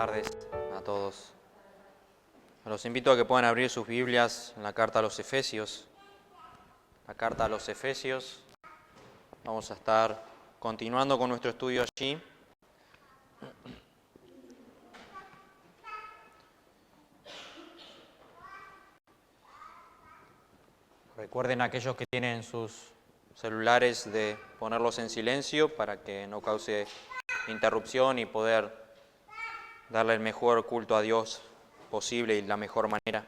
tardes a todos. Los invito a que puedan abrir sus Biblias en la carta a los Efesios. La carta a los Efesios. Vamos a estar continuando con nuestro estudio allí. Recuerden aquellos que tienen sus celulares de ponerlos en silencio para que no cause interrupción y poder darle el mejor culto a Dios posible y la mejor manera.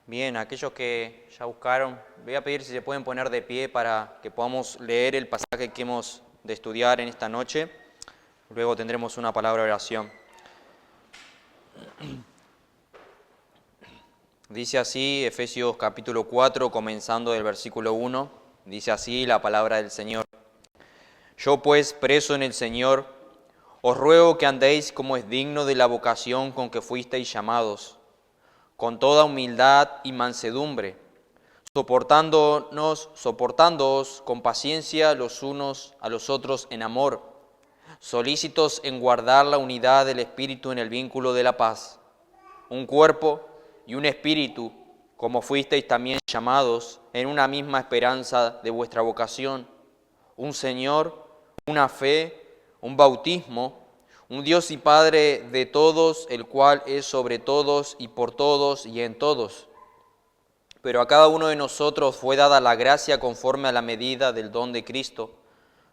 Bien, aquellos que ya buscaron, voy a pedir si se pueden poner de pie para que podamos leer el pasaje que hemos de estudiar en esta noche. Luego tendremos una palabra de oración. Dice así, Efesios capítulo 4, comenzando del versículo 1, dice así la palabra del Señor. Yo pues, preso en el Señor, os ruego que andéis como es digno de la vocación con que fuisteis llamados, con toda humildad y mansedumbre, soportándoos con paciencia los unos a los otros en amor, solícitos en guardar la unidad del Espíritu en el vínculo de la paz, un cuerpo y un espíritu, como fuisteis también llamados en una misma esperanza de vuestra vocación, un Señor, una fe, un bautismo, un Dios y Padre de todos, el cual es sobre todos y por todos y en todos. Pero a cada uno de nosotros fue dada la gracia conforme a la medida del don de Cristo,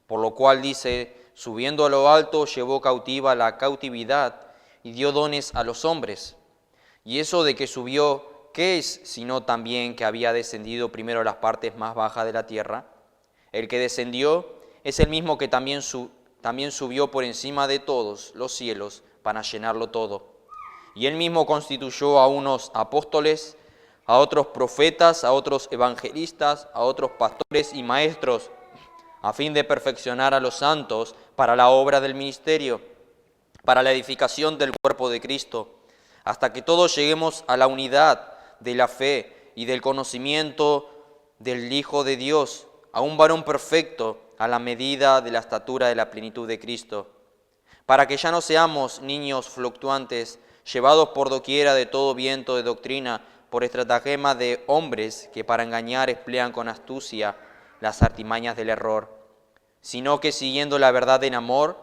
por lo cual dice, subiendo a lo alto, llevó cautiva la cautividad y dio dones a los hombres. Y eso de que subió, ¿qué es sino también que había descendido primero a las partes más bajas de la tierra? El que descendió es el mismo que también subió por encima de todos los cielos para llenarlo todo. Y él mismo constituyó a unos apóstoles, a otros profetas, a otros evangelistas, a otros pastores y maestros, a fin de perfeccionar a los santos para la obra del ministerio, para la edificación del cuerpo de Cristo, hasta que todos lleguemos a la unidad de la fe y del conocimiento del Hijo de Dios, a un varón perfecto, a la medida de la estatura de la plenitud de Cristo, para que ya no seamos niños fluctuantes, llevados por doquiera de todo viento de doctrina, por estratagema de hombres que para engañar emplean con astucia las artimañas del error, sino que siguiendo la verdad en amor,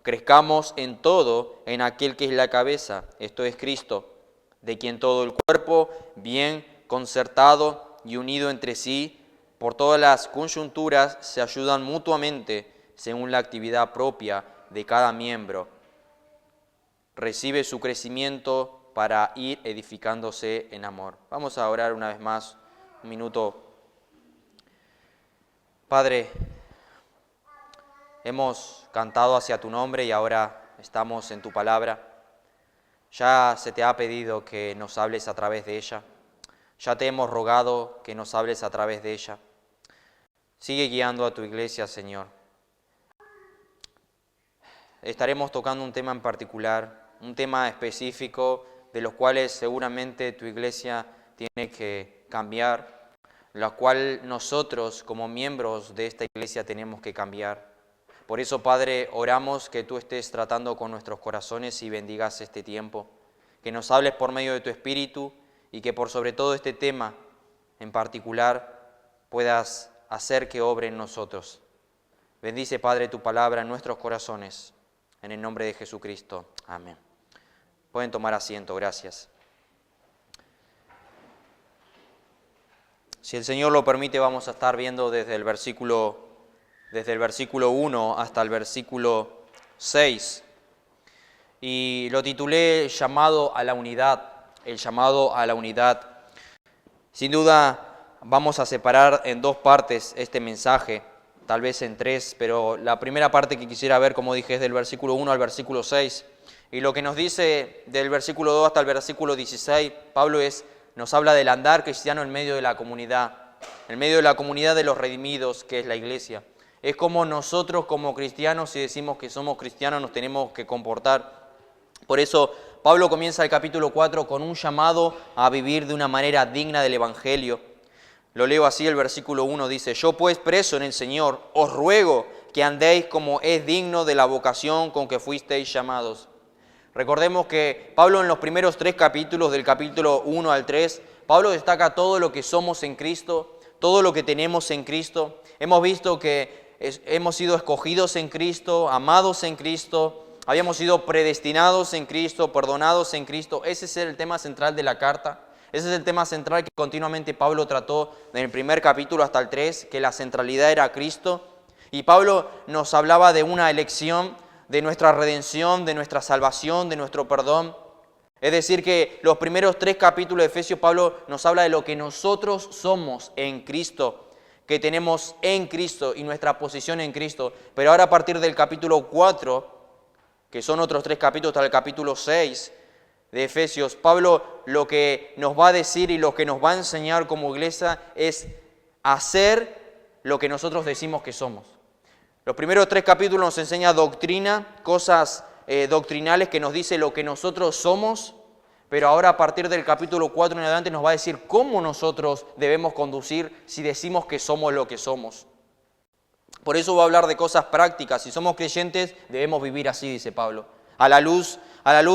crezcamos en todo en aquel que es la cabeza, esto es Cristo, de quien todo el cuerpo, bien concertado y unido entre sí, por todas las coyunturas, se ayudan mutuamente según la actividad propia de cada miembro. Recibe su crecimiento para ir edificándose en amor. Vamos a orar una vez más, un minuto. Padre, hemos cantado hacia tu nombre y ahora estamos en tu palabra. Ya se te ha pedido que nos hables a través de ella. Ya te hemos rogado que nos hables a través de ella. Sigue guiando a tu iglesia, Señor. Estaremos tocando un tema en particular, un tema específico de los cuales seguramente tu iglesia tiene que cambiar, la cual nosotros como miembros de esta iglesia tenemos que cambiar. Por eso, Padre, oramos que tú estés tratando con nuestros corazones y bendigas este tiempo, que nos hables por medio de tu Espíritu y que por sobre todo este tema en particular puedas hacer que obre en nosotros. Bendice, Padre, tu palabra en nuestros corazones, en el nombre de Jesucristo. Amén. Pueden tomar asiento, gracias. Si el Señor lo permite, vamos a estar viendo desde el versículo 1 hasta el versículo 6. Y lo titulé Llamado a la unidad, el llamado a la unidad. Sin duda vamos a separar en dos partes este mensaje, tal vez en tres, pero la primera parte que quisiera ver, como dije, es del versículo 1 al versículo 6. Y lo que nos dice del versículo 2 hasta el versículo 16, Pablo nos habla del andar cristiano en medio de la comunidad de los redimidos, que es la iglesia. Es como nosotros como cristianos, si decimos que somos cristianos, nos tenemos que comportar. Por eso Pablo comienza el capítulo 4 con un llamado a vivir de una manera digna del Evangelio. Lo leo así, el versículo 1 dice, yo pues preso en el Señor, os ruego que andéis como es digno de la vocación con que fuisteis llamados. Recordemos que Pablo en los primeros 3 capítulos, del capítulo 1 al 3, Pablo destaca todo lo que somos en Cristo, todo lo que tenemos en Cristo. Hemos visto que hemos sido escogidos en Cristo, amados en Cristo, habíamos sido predestinados en Cristo, perdonados en Cristo. Ese es el tema central de la carta. Ese es el tema central que continuamente Pablo trató en el primer capítulo hasta el 3, que la centralidad era Cristo. Y Pablo nos hablaba de una elección, de nuestra redención, de nuestra salvación, de nuestro perdón. Es decir, que los primeros 3 capítulos de Efesios, Pablo nos habla de lo que nosotros somos en Cristo, que tenemos en Cristo y nuestra posición en Cristo. Pero ahora a partir del capítulo 4, que son otros 3 capítulos hasta el capítulo 6 de Efesios, Pablo lo que nos va a decir y lo que nos va a enseñar como iglesia es hacer lo que nosotros decimos que somos. Los primeros 3 capítulos nos enseña doctrina, cosas doctrinales que nos dice lo que nosotros somos, pero ahora a partir del capítulo 4 en adelante nos va a decir cómo nosotros debemos conducir si decimos que somos lo que somos. Por eso va a hablar de cosas prácticas. Si somos creyentes, debemos vivir así, dice Pablo. A la luz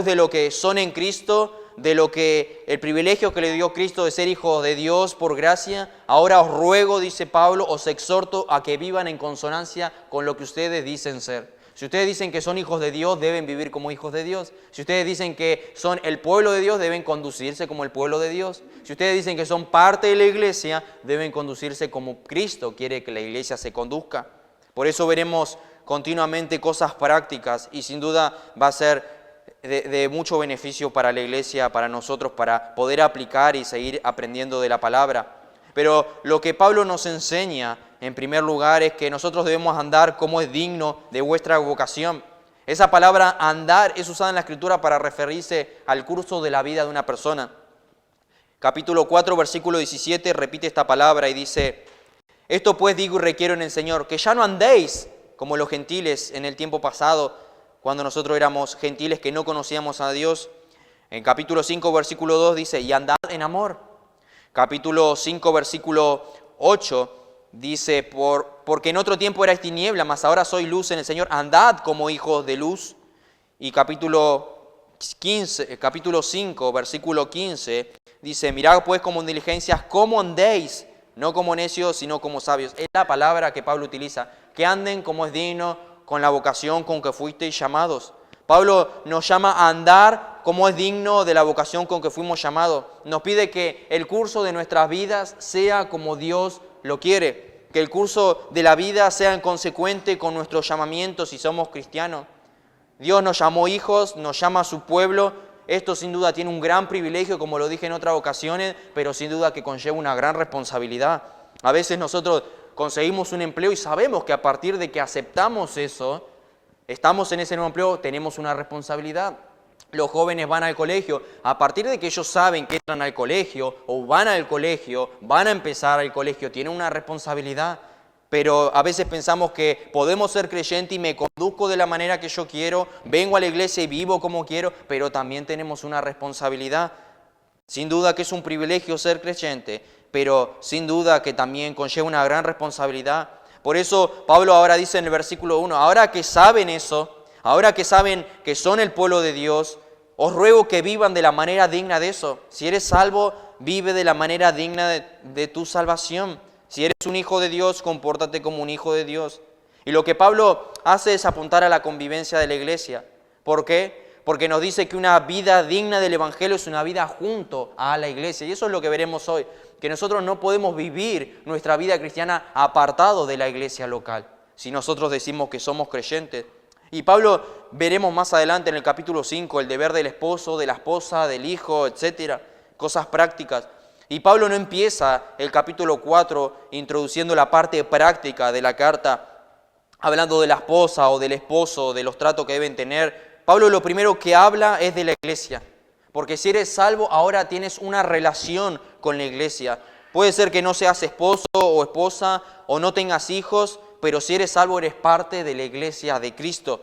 de lo que son en Cristo, de lo que el privilegio que le dio Cristo de ser hijos de Dios por gracia, ahora os ruego, dice Pablo, os exhorto a que vivan en consonancia con lo que ustedes dicen ser. Si ustedes dicen que son hijos de Dios, deben vivir como hijos de Dios. Si ustedes dicen que son el pueblo de Dios, deben conducirse como el pueblo de Dios. Si ustedes dicen que son parte de la iglesia, deben conducirse como Cristo quiere que la iglesia se conduzca. Por eso veremos continuamente cosas prácticas y sin duda va a ser de mucho beneficio para la iglesia, para nosotros, para poder aplicar y seguir aprendiendo de la palabra. Pero lo que Pablo nos enseña, en primer lugar, es que nosotros debemos andar como es digno de vuestra vocación. Esa palabra andar es usada en la Escritura para referirse al curso de la vida de una persona. Capítulo 4, versículo 17, repite esta palabra y dice: esto pues digo y requiero en el Señor, que ya no andéis como los gentiles en el tiempo pasado, cuando nosotros éramos gentiles que no conocíamos a Dios. En capítulo 5, versículo 2 dice: y andad en amor. Capítulo 5, versículo 8 dice: porque en otro tiempo erais tiniebla, mas ahora sois luz en el Señor, andad como hijos de luz. Y capítulo 5, versículo 15 dice: mirad pues como en diligencias, cómo andéis, no como necios, sino como sabios. Es la palabra que Pablo utiliza, que anden como es digno con la vocación con que fuisteis llamados. Pablo nos llama a andar como es digno de la vocación con que fuimos llamados. Nos pide que el curso de nuestras vidas sea como Dios lo quiere, que el curso de la vida sea consecuente con nuestro llamamiento si somos cristianos. Dios nos llamó hijos, nos llama a su pueblo. Esto sin duda tiene un gran privilegio, como lo dije en otras ocasiones, pero sin duda que conlleva una gran responsabilidad. A veces nosotros conseguimos un empleo y sabemos que a partir de que aceptamos eso, estamos en ese nuevo empleo, tenemos una responsabilidad. Los jóvenes van al colegio, a partir de que ellos saben que entran al colegio o van al colegio, van a empezar al colegio, tienen una responsabilidad. Pero a veces pensamos que podemos ser creyentes y me conduzco de la manera que yo quiero, vengo a la iglesia y vivo como quiero, pero también tenemos una responsabilidad. Sin duda que es un privilegio ser creyente, pero sin duda que también conlleva una gran responsabilidad. Por eso Pablo ahora dice en el versículo 1, ahora que saben eso, ahora que saben que son el pueblo de Dios, os ruego que vivan de la manera digna de eso. Si eres salvo, vive de la manera digna de tu salvación. Si eres un hijo de Dios, compórtate como un hijo de Dios. Y lo que Pablo hace es apuntar a la convivencia de la iglesia. ¿Por qué? Porque nos dice que una vida digna del Evangelio es una vida junto a la iglesia. Y eso es lo que veremos hoy, que nosotros no podemos vivir nuestra vida cristiana apartado de la iglesia local, si nosotros decimos que somos creyentes. Y Pablo veremos más adelante en el capítulo 5 el deber del esposo, de la esposa, del hijo, etcétera, cosas prácticas. Y Pablo no empieza el capítulo 4 introduciendo la parte práctica de la carta, hablando de la esposa o del esposo, de los tratos que deben tener. Pablo lo primero que habla es de la iglesia, porque si eres salvo ahora tienes una relación con la iglesia. Puede ser que no seas esposo o esposa o no tengas hijos, pero si eres salvo eres parte de la iglesia de Cristo.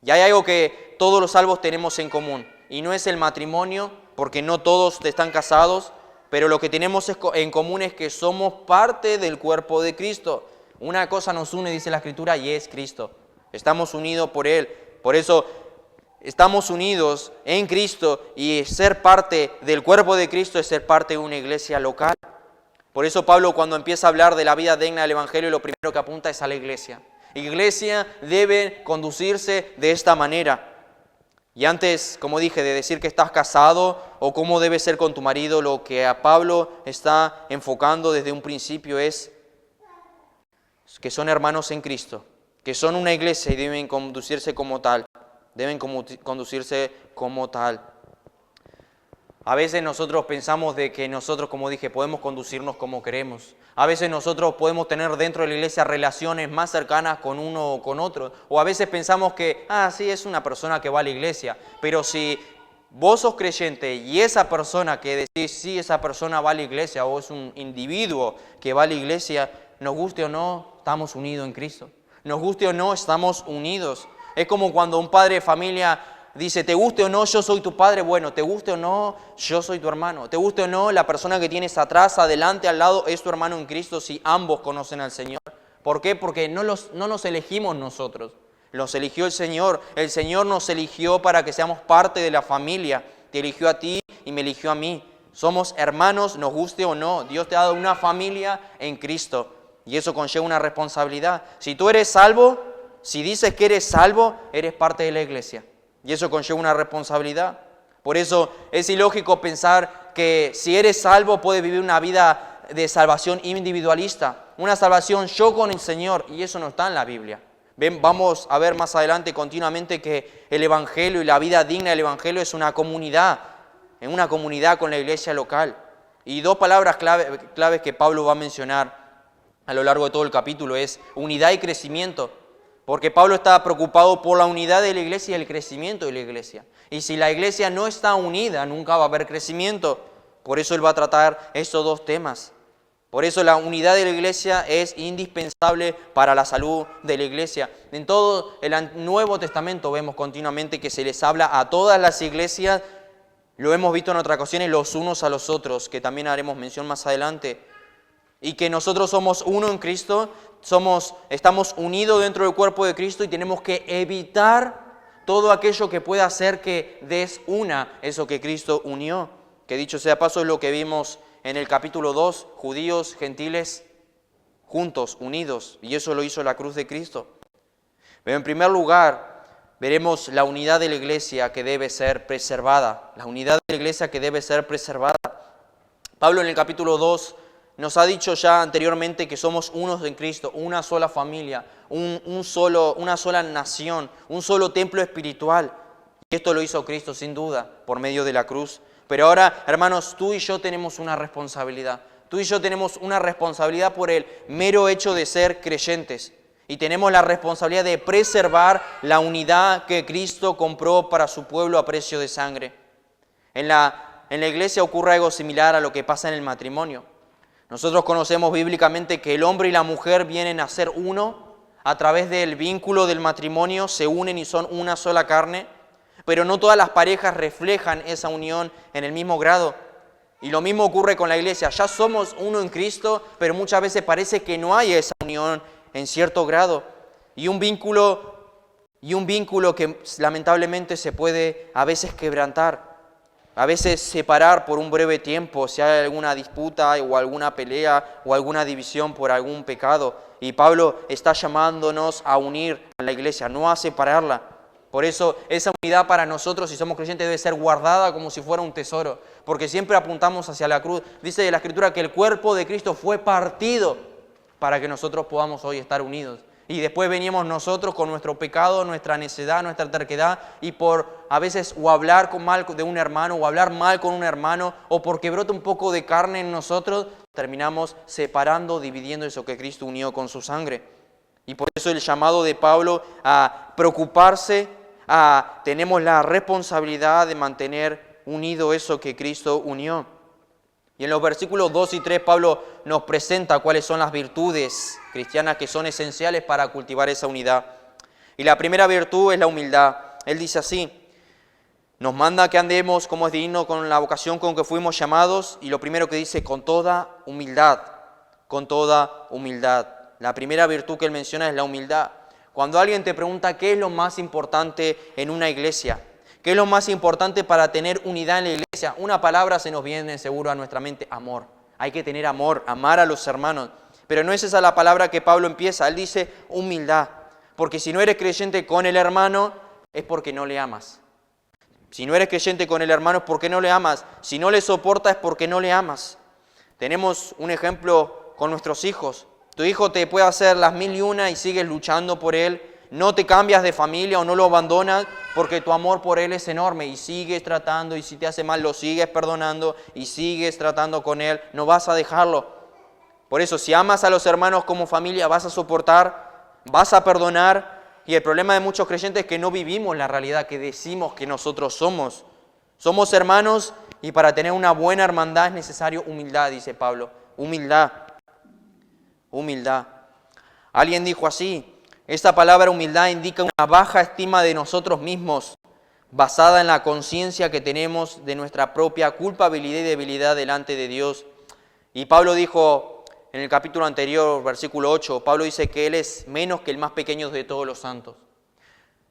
Y hay algo que todos los salvos tenemos en común, y no es el matrimonio, porque no todos están casados, pero lo que tenemos en común es que somos parte del cuerpo de Cristo. Una cosa nos une, dice la Escritura, y es Cristo. Estamos unidos por Él. Por eso estamos unidos en Cristo y ser parte del cuerpo de Cristo es ser parte de una iglesia local. Por eso Pablo, cuando empieza a hablar de la vida digna del Evangelio, lo primero que apunta es a la iglesia. Iglesia debe conducirse de esta manera. Y antes, como dije, de decir que estás casado o cómo debe ser con tu marido, lo que a Pablo está enfocando desde un principio es que son hermanos en Cristo, que son una iglesia y deben conducirse como tal. Deben conducirse como tal. A veces nosotros pensamos de que nosotros, como dije, podemos conducirnos como queremos. A veces nosotros podemos tener dentro de la iglesia relaciones más cercanas con uno o con otro. O a veces pensamos que, sí, es una persona que va a la iglesia. Pero si vos sos creyente y esa persona que decís, sí, esa persona va a la iglesia, o es un individuo que va a la iglesia, nos guste o no, estamos unidos en Cristo. Nos guste o no, estamos unidos. Es como cuando un padre de familia dice, te guste o no, yo soy tu padre. Bueno, te guste o no, yo soy tu hermano. Te guste o no, la persona que tienes atrás, adelante, al lado, es tu hermano en Cristo si ambos conocen al Señor. ¿Por qué? Porque no nos elegimos nosotros. Los eligió el Señor. El Señor nos eligió para que seamos parte de la familia. Te eligió a ti y me eligió a mí. Somos hermanos, nos guste o no. Dios te ha dado una familia en Cristo. Y eso conlleva una responsabilidad. Si tú eres salvo, si dices que eres salvo, eres parte de la iglesia. Y eso conlleva una responsabilidad. Por eso es ilógico pensar que si eres salvo puedes vivir una vida de salvación individualista. Una salvación yo con el Señor. Y eso no está en la Biblia. Vamos a ver más adelante continuamente que el Evangelio y la vida digna del Evangelio es una comunidad. En una comunidad con la iglesia local. Y dos palabras claves que Pablo va a mencionar a lo largo de todo el capítulo es unidad y crecimiento. Porque Pablo está preocupado por la unidad de la iglesia y el crecimiento de la iglesia. Y si la iglesia no está unida, nunca va a haber crecimiento. Por eso él va a tratar estos dos temas. Por eso la unidad de la iglesia es indispensable para la salud de la iglesia. En todo el Nuevo Testamento vemos continuamente que se les habla a todas las iglesias, lo hemos visto en otras ocasiones, los unos a los otros, que también haremos mención más adelante. Y que nosotros somos uno en Cristo, estamos unidos dentro del cuerpo de Cristo y tenemos que evitar todo aquello que pueda hacer que desuna eso que Cristo unió. Que dicho sea paso es lo que vimos en el capítulo 2, judíos, gentiles, juntos, unidos. Y eso lo hizo la cruz de Cristo. Pero en primer lugar, veremos la unidad de la iglesia que debe ser preservada. La unidad de la iglesia que debe ser preservada. Pablo en el capítulo 2 nos ha dicho ya anteriormente que somos unos en Cristo, una sola familia, una sola nación, un solo templo espiritual. Y esto lo hizo Cristo sin duda, por medio de la cruz. Pero ahora, hermanos, tú y yo tenemos una responsabilidad. Tú y yo tenemos una responsabilidad por el mero hecho de ser creyentes. Y tenemos la responsabilidad de preservar la unidad que Cristo compró para su pueblo a precio de sangre. En la iglesia ocurre algo similar a lo que pasa en el matrimonio. Nosotros conocemos bíblicamente que el hombre y la mujer vienen a ser uno, a través del vínculo del matrimonio se unen y son una sola carne, pero no todas las parejas reflejan esa unión en el mismo grado. Y lo mismo ocurre con la iglesia, ya somos uno en Cristo, pero muchas veces parece que no hay esa unión en cierto grado. Y un vínculo que lamentablemente se puede a veces quebrantar. A veces separar por un breve tiempo si hay alguna disputa o alguna pelea o alguna división por algún pecado. Y Pablo está llamándonos a unir a la iglesia, no a separarla. Por eso esa unidad para nosotros, si somos creyentes, debe ser guardada como si fuera un tesoro. Porque siempre apuntamos hacia la cruz. Dice de la Escritura que el cuerpo de Cristo fue partido para que nosotros podamos hoy estar unidos. Y después venimos nosotros con nuestro pecado, nuestra necedad, nuestra terquedad, y por a veces o hablar mal de un hermano, o hablar mal con un hermano, o porque brota un poco de carne en nosotros, terminamos separando, dividiendo eso que Cristo unió con su sangre. Y por eso el llamado de Pablo a preocuparse, tenemos la responsabilidad de mantener unido eso que Cristo unió. Y en los versículos 2 y 3 Pablo nos presenta cuáles son las virtudes cristianas que son esenciales para cultivar esa unidad. Y la primera virtud es la humildad. Él dice así, nos manda que andemos como es digno con la vocación con que fuimos llamados, y lo primero que dice, con toda humildad, con toda humildad. La primera virtud que él menciona es la humildad. Cuando alguien te pregunta qué es lo más importante en una iglesia, ¿Qué es lo más importante para tener unidad en la iglesia? Una palabra se nos viene seguro a nuestra mente: amor. Hay que tener amor, amar a los hermanos. Pero no es esa la palabra que Pablo empieza. Él dice humildad. Porque si no eres creyente con el hermano, es porque no le amas. Si no eres creyente con el hermano, es porque no le amas. Si no le soportas, es porque no le amas. Tenemos un ejemplo con nuestros hijos. Tu hijo te puede hacer las 1001 y sigues luchando por él. No te cambias de familia o no lo abandonas porque tu amor por él es enorme y sigues tratando, y si te hace mal lo sigues perdonando y sigues tratando con él. No vas a dejarlo. Por eso, si amas a los hermanos como familia, vas a soportar, vas a perdonar. Y el problema de muchos creyentes es que no vivimos la realidad que decimos que nosotros somos. Somos hermanos y para tener una buena hermandad es necesario humildad, dice Pablo. Humildad. Humildad. Alguien dijo así: esta palabra humildad indica una baja estima de nosotros mismos, basada en la conciencia que tenemos de nuestra propia culpabilidad y debilidad delante de Dios. Y Pablo dijo en el capítulo anterior, versículo 8, Pablo dice que Él es menos que el más pequeño de todos los santos.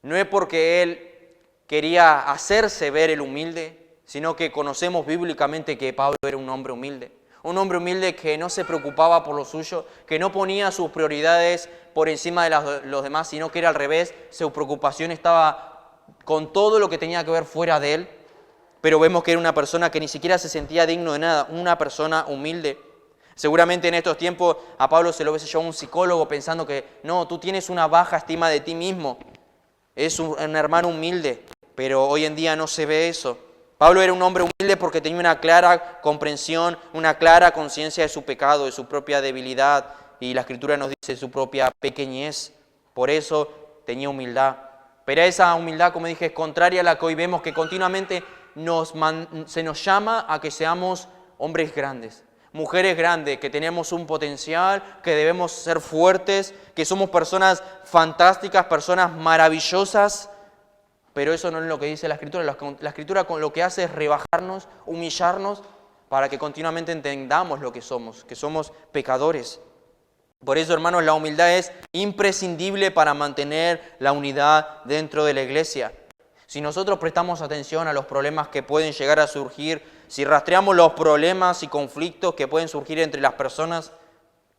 No es porque Él quería hacerse ver el humilde, sino que conocemos bíblicamente que Pablo era un hombre humilde. Un hombre humilde que no se preocupaba por lo suyo, que no ponía sus prioridades por encima de los demás, sino que era al revés. Su preocupación estaba con todo lo que tenía que ver fuera de él. Pero vemos que era una persona que ni siquiera se sentía digno de nada, una persona humilde. Seguramente en estos tiempos a Pablo se lo hubiese llevado un psicólogo pensando que no, tú tienes una baja estima de ti mismo. Es un hermano humilde, pero hoy en día no se ve eso. Pablo era un hombre humilde porque tenía una clara comprensión, una clara conciencia de su pecado, de su propia debilidad, y la Escritura nos dice su propia pequeñez. Por eso tenía humildad. Pero esa humildad, como dije, es contraria a la que hoy vemos, que continuamente se nos llama a que seamos hombres grandes, mujeres grandes, que tenemos un potencial, que debemos ser fuertes, que somos personas fantásticas, personas maravillosas. Pero eso no es lo que dice la Escritura. La Escritura lo que hace es rebajarnos, humillarnos, para que continuamente entendamos lo que somos pecadores. Por eso, hermanos, la humildad es imprescindible para mantener la unidad dentro de la iglesia. Si nosotros prestamos atención a los problemas que pueden llegar a surgir, si rastreamos los problemas y conflictos que pueden surgir entre las personas,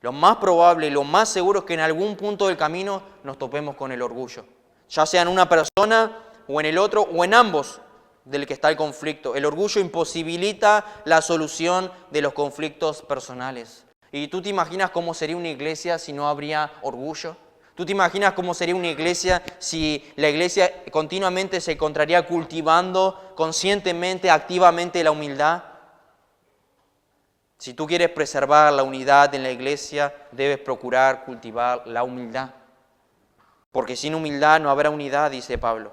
lo más probable y lo más seguro es que en algún punto del camino nos topemos con el orgullo. Ya sea en una persona o en el otro, o en ambos del que está el conflicto. El orgullo imposibilita la solución de los conflictos personales. ¿Y tú te imaginas cómo sería una iglesia si no habría orgullo? ¿Tú te imaginas cómo sería una iglesia si la iglesia continuamente se encontraría cultivando conscientemente, activamente la humildad? Si tú quieres preservar la unidad en la iglesia, debes procurar cultivar la humildad. Porque sin humildad no habrá unidad, dice Pablo.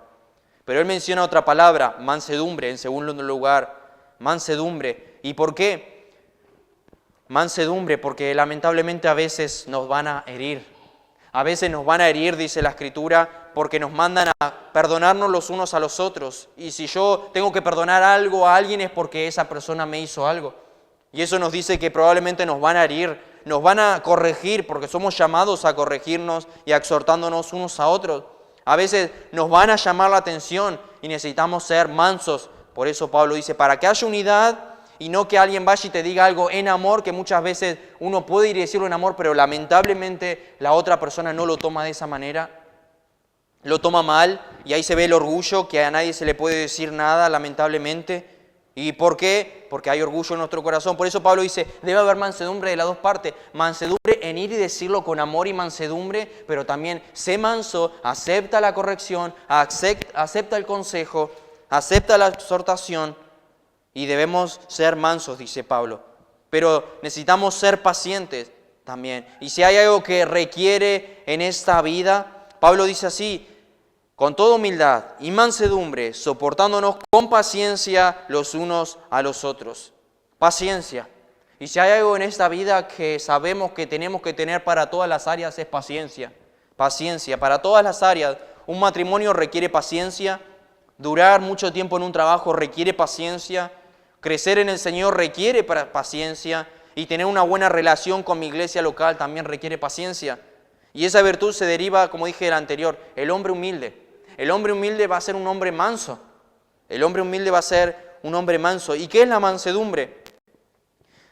Pero él menciona otra palabra, mansedumbre, en segundo lugar. Mansedumbre. ¿Y por qué? Mansedumbre, porque lamentablemente a veces nos van a herir. A veces nos van a herir, dice la Escritura, porque nos mandan a perdonarnos los unos a los otros. Y si yo tengo que perdonar algo a alguien es porque esa persona me hizo algo. Y eso nos dice que probablemente nos van a herir, nos van a corregir, porque somos llamados a corregirnos y a exhortándonos unos a otros. A veces nos van a llamar la atención y necesitamos ser mansos. Por eso Pablo dice, para que haya unidad y no que alguien vaya y te diga algo en amor, que muchas veces uno puede ir y decirlo en amor, pero lamentablemente la otra persona no lo toma de esa manera, lo toma mal, y ahí se ve el orgullo, que a nadie se le puede decir nada, lamentablemente. ¿Y por qué? Porque hay orgullo en nuestro corazón. Por eso Pablo dice, debe haber mansedumbre de las dos partes. Mansedumbre en ir y decirlo con amor y mansedumbre, pero también sé manso, acepta la corrección, acepta el consejo, acepta la exhortación, y debemos ser mansos, dice Pablo. Pero necesitamos ser pacientes también. Y si hay algo que requiere en esta vida, Pablo dice así, con toda humildad y mansedumbre, soportándonos con paciencia los unos a los otros. Paciencia. Y si hay algo en esta vida que sabemos que tenemos que tener para todas las áreas, es paciencia. Paciencia. Para todas las áreas. Un matrimonio requiere paciencia. Durar mucho tiempo en un trabajo requiere paciencia. Crecer en el Señor requiere paciencia. Y tener una buena relación con mi iglesia local también requiere paciencia. Y esa virtud se deriva, como dije el anterior, el hombre humilde. El hombre humilde va a ser un hombre manso. El hombre humilde va a ser un hombre manso. ¿Y qué es la mansedumbre?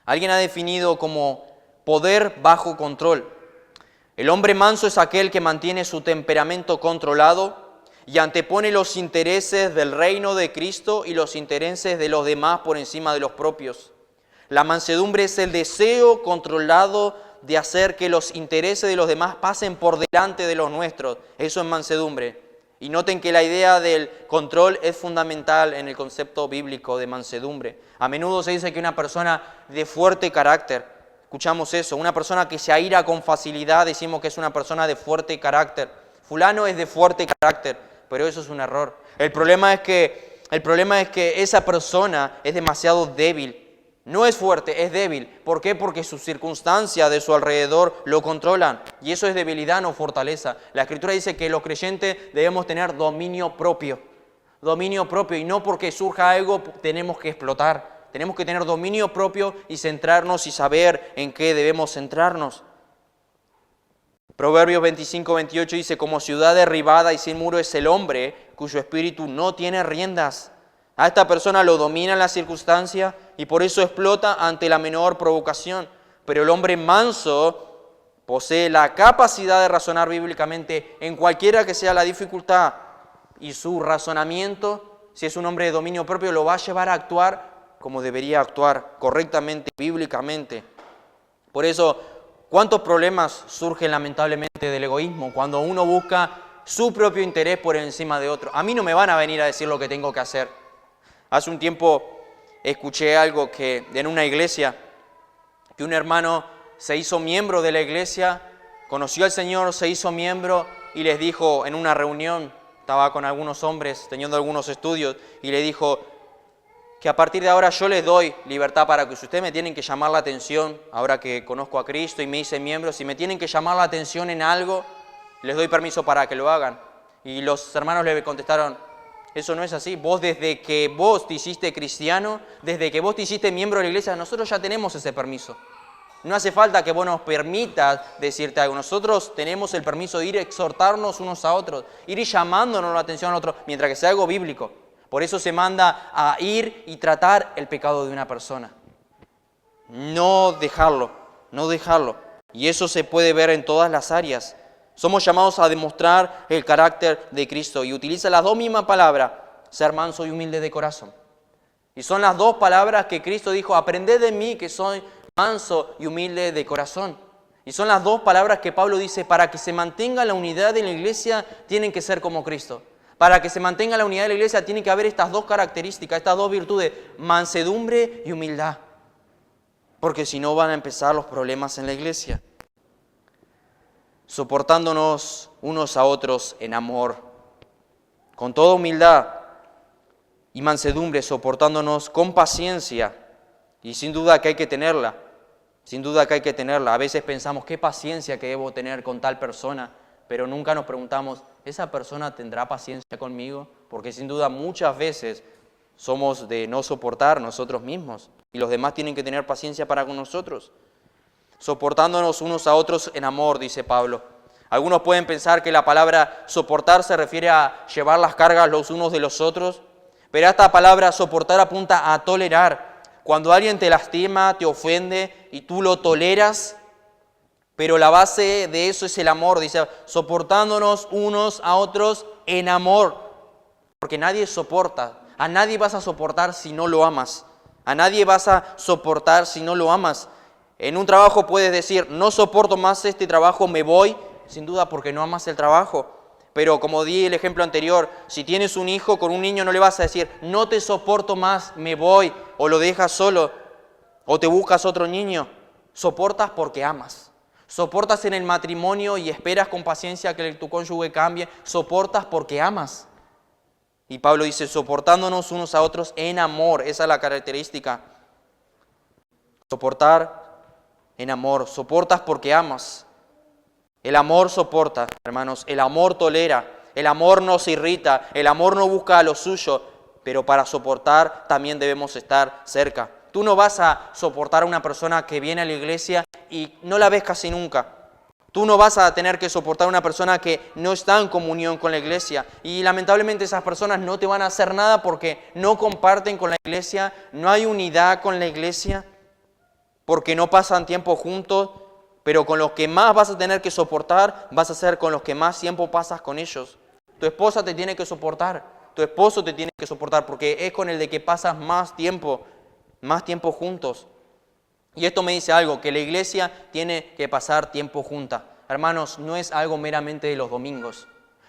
Alguien ha definido como poder bajo control. El hombre manso es aquel que mantiene su temperamento controlado y antepone los intereses del reino de Cristo y los intereses de los demás por encima de los propios. La mansedumbre es el deseo controlado de hacer que los intereses de los demás pasen por delante de los nuestros. Eso es mansedumbre. Y noten que la idea del control es fundamental en el concepto bíblico de mansedumbre. A menudo se dice que una persona de fuerte carácter, escuchamos eso, una persona que se aira con facilidad, decimos que es una persona de fuerte carácter. Fulano es de fuerte carácter, pero eso es un error. El problema es que esa persona es demasiado débil. No es fuerte, es débil. ¿Por qué? Porque sus circunstancias de su alrededor lo controlan. Y eso es debilidad, no fortaleza. La Escritura dice que los creyentes debemos tener dominio propio. Dominio propio. Y no porque surja algo tenemos que explotar. Tenemos que tener dominio propio y centrarnos y saber en qué debemos centrarnos. Proverbios 25-28 dice, como ciudad derribada y sin muro es el hombre cuyo espíritu no tiene riendas. A esta persona lo dominan las circunstancias y por eso explota ante la menor provocación. Pero el hombre manso posee la capacidad de razonar bíblicamente en cualquiera que sea la dificultad. Y su razonamiento, si es un hombre de dominio propio, lo va a llevar a actuar como debería actuar, correctamente, bíblicamente. Por eso, ¿cuántos problemas surgen lamentablemente del egoísmo? Cuando uno busca su propio interés por encima de otro. A mí no me van a venir a decir lo que tengo que hacer. Hace un tiempo escuché algo que en una iglesia, que un hermano se hizo miembro de la iglesia, conoció al Señor, se hizo miembro y les dijo en una reunión, estaba con algunos hombres teniendo algunos estudios, y le dijo que a partir de ahora yo les doy libertad para que si ustedes me tienen que llamar la atención, ahora que conozco a Cristo y me hice miembro, si me tienen que llamar la atención en algo, les doy permiso para que lo hagan. Y los hermanos le contestaron, eso no es así. Vos desde que vos te hiciste cristiano, desde que vos te hiciste miembro de la iglesia, nosotros ya tenemos ese permiso. No hace falta que vos nos permitas decirte algo. Nosotros tenemos el permiso de ir a exhortarnos unos a otros, ir llamándonos la atención al otro, mientras que sea algo bíblico. Por eso se manda a ir y tratar el pecado de una persona. No dejarlo. Y eso se puede ver en todas las áreas. Somos llamados a demostrar el carácter de Cristo y utiliza las dos mismas palabras, ser manso y humilde de corazón. Y son las dos palabras que Cristo dijo, aprended de mí que soy manso y humilde de corazón. Y son las dos palabras que Pablo dice, para que se mantenga la unidad en la iglesia, tienen que ser como Cristo. Para que se mantenga la unidad de la iglesia, tiene que haber estas dos características, estas dos virtudes, mansedumbre y humildad. Porque si no van a empezar los problemas en la iglesia. Soportándonos unos a otros en amor, con toda humildad y mansedumbre, soportándonos con paciencia, y sin duda que hay que tenerla, A veces pensamos, qué paciencia que debo tener con tal persona, pero nunca nos preguntamos, ¿esa persona tendrá paciencia conmigo? Porque sin duda muchas veces somos de no soportar nosotros mismos, y los demás tienen que tener paciencia para con nosotros. Soportándonos unos a otros en amor, dice Pablo. Algunos pueden pensar que la palabra soportar se refiere a llevar las cargas los unos de los otros, pero esta palabra soportar apunta a tolerar. Cuando alguien te lastima, te ofende y tú lo toleras, pero la base de eso es el amor, dice, soportándonos unos a otros en amor, porque nadie soporta, a nadie vas a soportar si no lo amas, a nadie vas a soportar si no lo amas. En un trabajo puedes decir, no soporto más este trabajo, me voy, sin duda porque no amas el trabajo. Pero como di el ejemplo anterior, si tienes un hijo, con un niño no le vas a decir, no te soporto más, me voy, o lo dejas solo, o te buscas otro niño. Soportas porque amas. Soportas en el matrimonio y esperas con paciencia que tu cónyuge cambie. Soportas porque amas. Y Pablo dice, soportándonos unos a otros en amor, esa es la característica. Soportar en amor, soportas porque amas. El amor soporta, hermanos, el amor tolera, el amor no se irrita, el amor no busca lo suyo, pero para soportar también debemos estar cerca. Tú no vas a soportar a una persona que viene a la iglesia y no la ves casi nunca. Tú no vas a tener que soportar a una persona que no está en comunión con la iglesia. Y lamentablemente esas personas no te van a hacer nada porque no comparten con la iglesia, no hay unidad con la iglesia, porque no pasan tiempo juntos, pero con los que más vas a tener que soportar, vas a ser con los que más tiempo pasas con ellos. Tu esposa te tiene que soportar, tu esposo te tiene que soportar, porque es con el de que pasas más tiempo juntos. Y esto me dice algo, que la iglesia tiene que pasar tiempo junta. Hermanos, no es algo meramente de los domingos.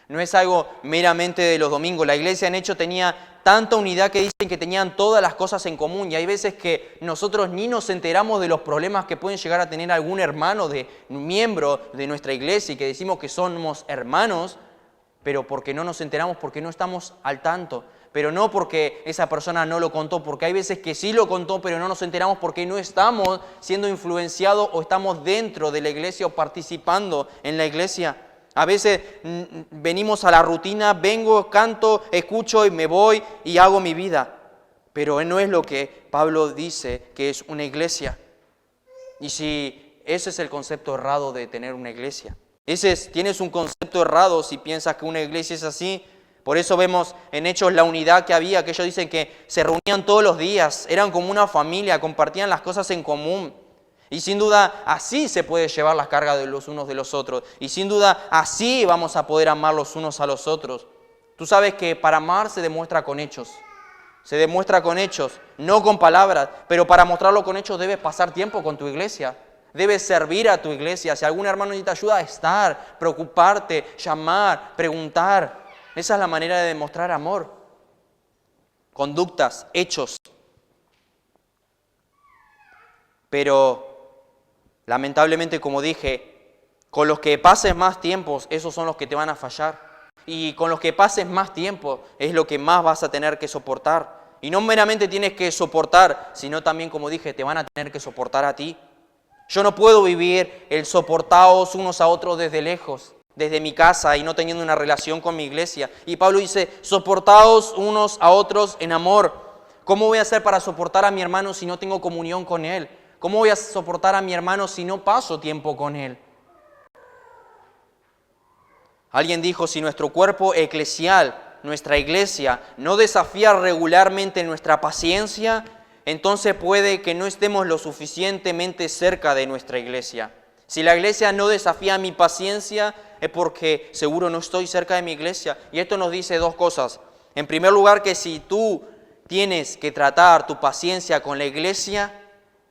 No es algo meramente de los domingos. La iglesia en hecho tenía tanta unidad que dicen que tenían todas las cosas en común. Y hay veces que nosotros ni nos enteramos de los problemas que pueden llegar a tener algún hermano, miembro de nuestra iglesia, y que decimos que somos hermanos, pero porque no nos enteramos, porque no estamos al tanto. Pero no porque esa persona no lo contó, porque hay veces que sí lo contó, pero no nos enteramos porque no estamos siendo influenciados o estamos dentro de la iglesia o participando en la iglesia. A veces venimos a la rutina, vengo, canto, escucho y me voy y hago mi vida. Pero no es lo que Pablo dice que es una iglesia. Y si ese es el concepto errado de tener una iglesia. Tienes un concepto errado si piensas que una iglesia es así. Por eso vemos en Hechos la unidad que había, que ellos dicen que se reunían todos los días, eran como una familia, compartían las cosas en común. Y sin duda así se puede llevar las cargas de los unos de los otros. Y sin duda así vamos a poder amar los unos a los otros. Tú sabes que para amar se demuestra con hechos. Se demuestra con hechos, no con palabras. Pero para mostrarlo con hechos debes pasar tiempo con tu iglesia. Debes servir a tu iglesia. Si algún hermano necesita ayuda, estar, preocuparte, llamar, preguntar. Esa es la manera de demostrar amor. Conductas, hechos. Pero, lamentablemente, como dije, con los que pases más tiempos, esos son los que te van a fallar. Y con los que pases más tiempo, es lo que más vas a tener que soportar. Y no meramente tienes que soportar, sino también, como dije, te van a tener que soportar a ti. Yo no puedo vivir el soportaos unos a otros desde lejos, desde mi casa y no teniendo una relación con mi iglesia. Y Pablo dice, soportaos unos a otros en amor. ¿Cómo voy a hacer para soportar a mi hermano si no tengo comunión con él? ¿Cómo voy a soportar a mi hermano si no paso tiempo con él? Alguien dijo, si nuestro cuerpo eclesial, nuestra iglesia, no desafía regularmente nuestra paciencia, entonces puede que no estemos lo suficientemente cerca de nuestra iglesia. Si la iglesia no desafía mi paciencia, es porque seguro no estoy cerca de mi iglesia. Y esto nos dice dos cosas. En primer lugar, que si tú tienes que tratar tu paciencia con la iglesia,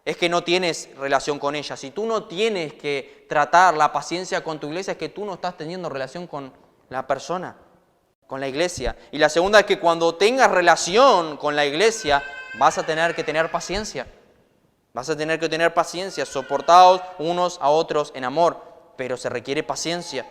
es que no tienes relación con ella. Si tú no tienes que tratar la paciencia con tu iglesia, es que tú no estás teniendo relación con la persona, con la iglesia. Y la segunda es que cuando tengas relación con la iglesia, vas a tener que tener paciencia. Vas a tener que tener paciencia, soportados unos a otros en amor, pero se requiere paciencia.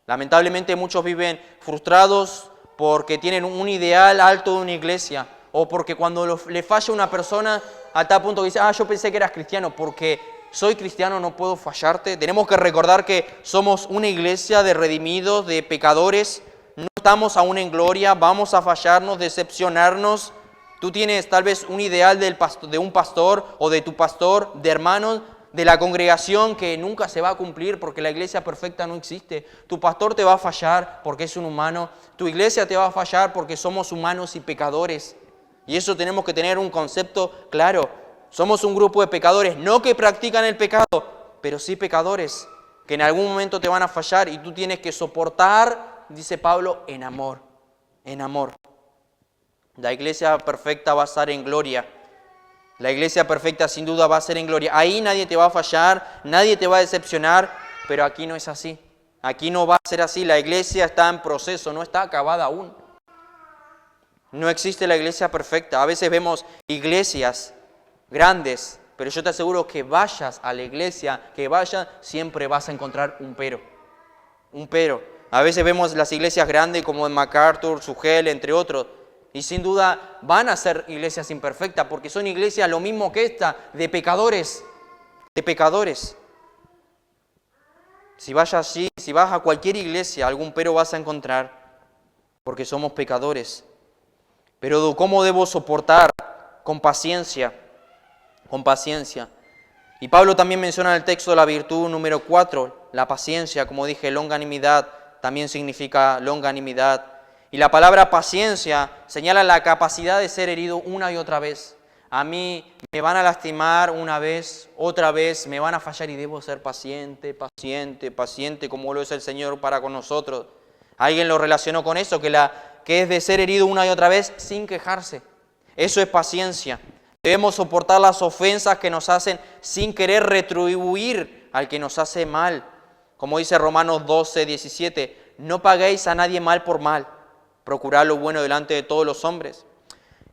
Lamentablemente muchos viven frustrados porque tienen un ideal alto de una iglesia, o porque cuando le falla una persona a tal punto que dice, yo pensé que eras cristiano, porque soy cristiano no puedo fallarte. Tenemos que recordar que somos una iglesia de redimidos, de pecadores, no estamos aún en gloria, vamos a fallarnos, decepcionarnos. Tú tienes tal vez un ideal de un pastor o de tu pastor, de hermanos, de la congregación que nunca se va a cumplir porque la iglesia perfecta no existe. Tu pastor te va a fallar porque es un humano. Tu iglesia te va a fallar porque somos humanos y pecadores. Y eso tenemos que tener un concepto claro. Somos un grupo de pecadores, no que practican el pecado, pero sí pecadores, que en algún momento te van a fallar y tú tienes que soportar, dice Pablo, en amor, en amor. La iglesia perfecta va a estar en gloria. La iglesia perfecta sin duda va a ser en gloria. Ahí nadie te va a fallar, nadie te va a decepcionar, pero aquí no es así. Aquí no va a ser así. La iglesia está en proceso, no está acabada aún. No existe la iglesia perfecta. A veces vemos iglesias grandes, pero yo te aseguro que vayas a la iglesia, que vayas, siempre vas a encontrar un pero. Un pero. A veces vemos las iglesias grandes como en MacArthur, Sugel, entre otros. Y sin duda van a ser iglesias imperfectas, porque son iglesias lo mismo que esta, de pecadores, de pecadores. Si vas allí, si vas a cualquier iglesia, algún pero vas a encontrar, porque somos pecadores. Pero ¿cómo debo soportar? Con paciencia, con paciencia. Y Pablo también menciona en el texto la virtud número 4, la paciencia, como dije, longanimidad, también significa longanimidad. Y la palabra paciencia señala la capacidad de ser herido una y otra vez. A mí me van a lastimar una vez, otra vez, me van a fallar y debo ser paciente, paciente, paciente, como lo es el Señor para con nosotros. Alguien lo relacionó con eso, que es de ser herido una y otra vez sin quejarse. Eso es paciencia. Debemos soportar las ofensas que nos hacen sin querer retribuir al que nos hace mal. Como dice Romanos 12, 17, no paguéis a nadie mal por mal, procurad lo bueno delante de todos los hombres.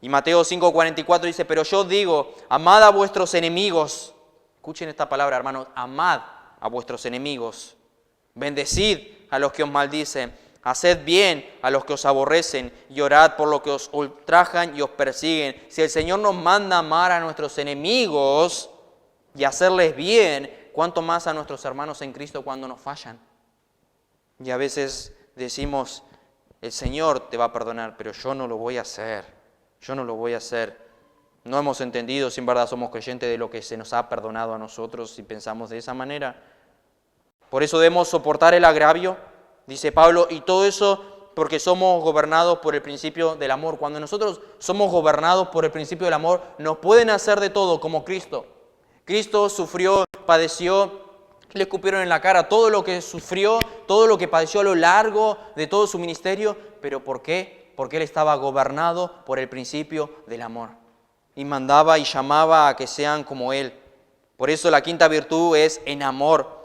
Y Mateo 5, 44 dice, pero yo digo, amad a vuestros enemigos. Escuchen esta palabra, hermanos, amad a vuestros enemigos. Bendecid a los que os maldicen. Haced bien a los que os aborrecen y orad por los que os ultrajan y os persiguen. Si el Señor nos manda amar a nuestros enemigos y hacerles bien, ¿cuánto más a nuestros hermanos en Cristo cuando nos fallan? Y a veces decimos, el Señor te va a perdonar, pero yo no lo voy a hacer. Yo no lo voy a hacer. No hemos entendido si en verdad somos creyentes de lo que se nos ha perdonado a nosotros si pensamos de esa manera. Por eso debemos soportar el agravio, dice Pablo, y todo eso porque somos gobernados por el principio del amor. Cuando nosotros somos gobernados por el principio del amor, nos pueden hacer de todo como Cristo. Cristo sufrió, padeció, le escupieron en la cara todo lo que sufrió, todo lo que padeció a lo largo de todo su ministerio. ¿Pero por qué? Porque Él estaba gobernado por el principio del amor. Y mandaba y llamaba a que sean como Él. Por eso la quinta virtud es en amor.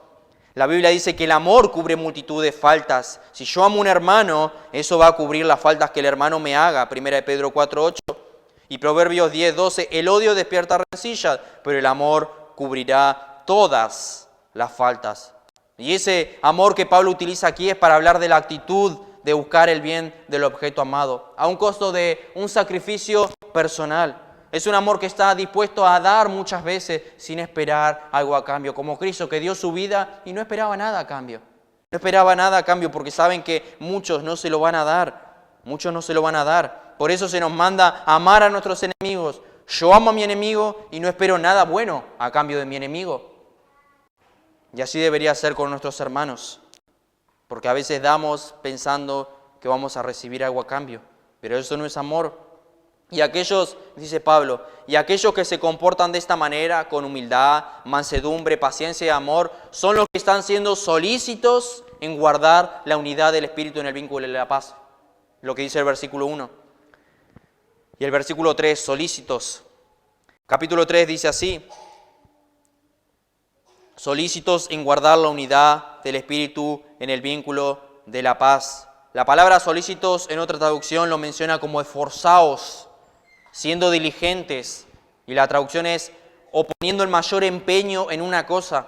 La Biblia dice que el amor cubre multitud de faltas. Si yo amo a un hermano, eso va a cubrir las faltas que el hermano me haga. 1 Pedro 4:8 y Proverbios 10:12. El odio despierta rencillas, pero el amor cubrirá todas las faltas. Y ese amor que Pablo utiliza aquí es para hablar de la actitud de buscar el bien del objeto amado, a un costo de un sacrificio personal. Es un amor que está dispuesto a dar muchas veces sin esperar algo a cambio, como Cristo que dio su vida y no esperaba nada a cambio. No esperaba nada a cambio porque saben que muchos no se lo van a dar, muchos no se lo van a dar. Por eso se nos manda a amar a nuestros enemigos. Yo amo a mi enemigo y no espero nada bueno a cambio de mi enemigo. Y así debería ser con nuestros hermanos, porque a veces damos pensando que vamos a recibir algo a cambio, pero eso no es amor. Y aquellos, dice Pablo, y aquellos que se comportan de esta manera, con humildad, mansedumbre, paciencia y amor, son los que están siendo solícitos en guardar la unidad del Espíritu en el vínculo de la paz. Lo que dice el versículo 1. Y el versículo 3, solícitos. Capítulo 3 dice así, solícitos en guardar la unidad del Espíritu en el vínculo de la paz. La palabra solícitos en otra traducción lo menciona como esforzaos, siendo diligentes, y la traducción es o poniendo el mayor empeño en una cosa.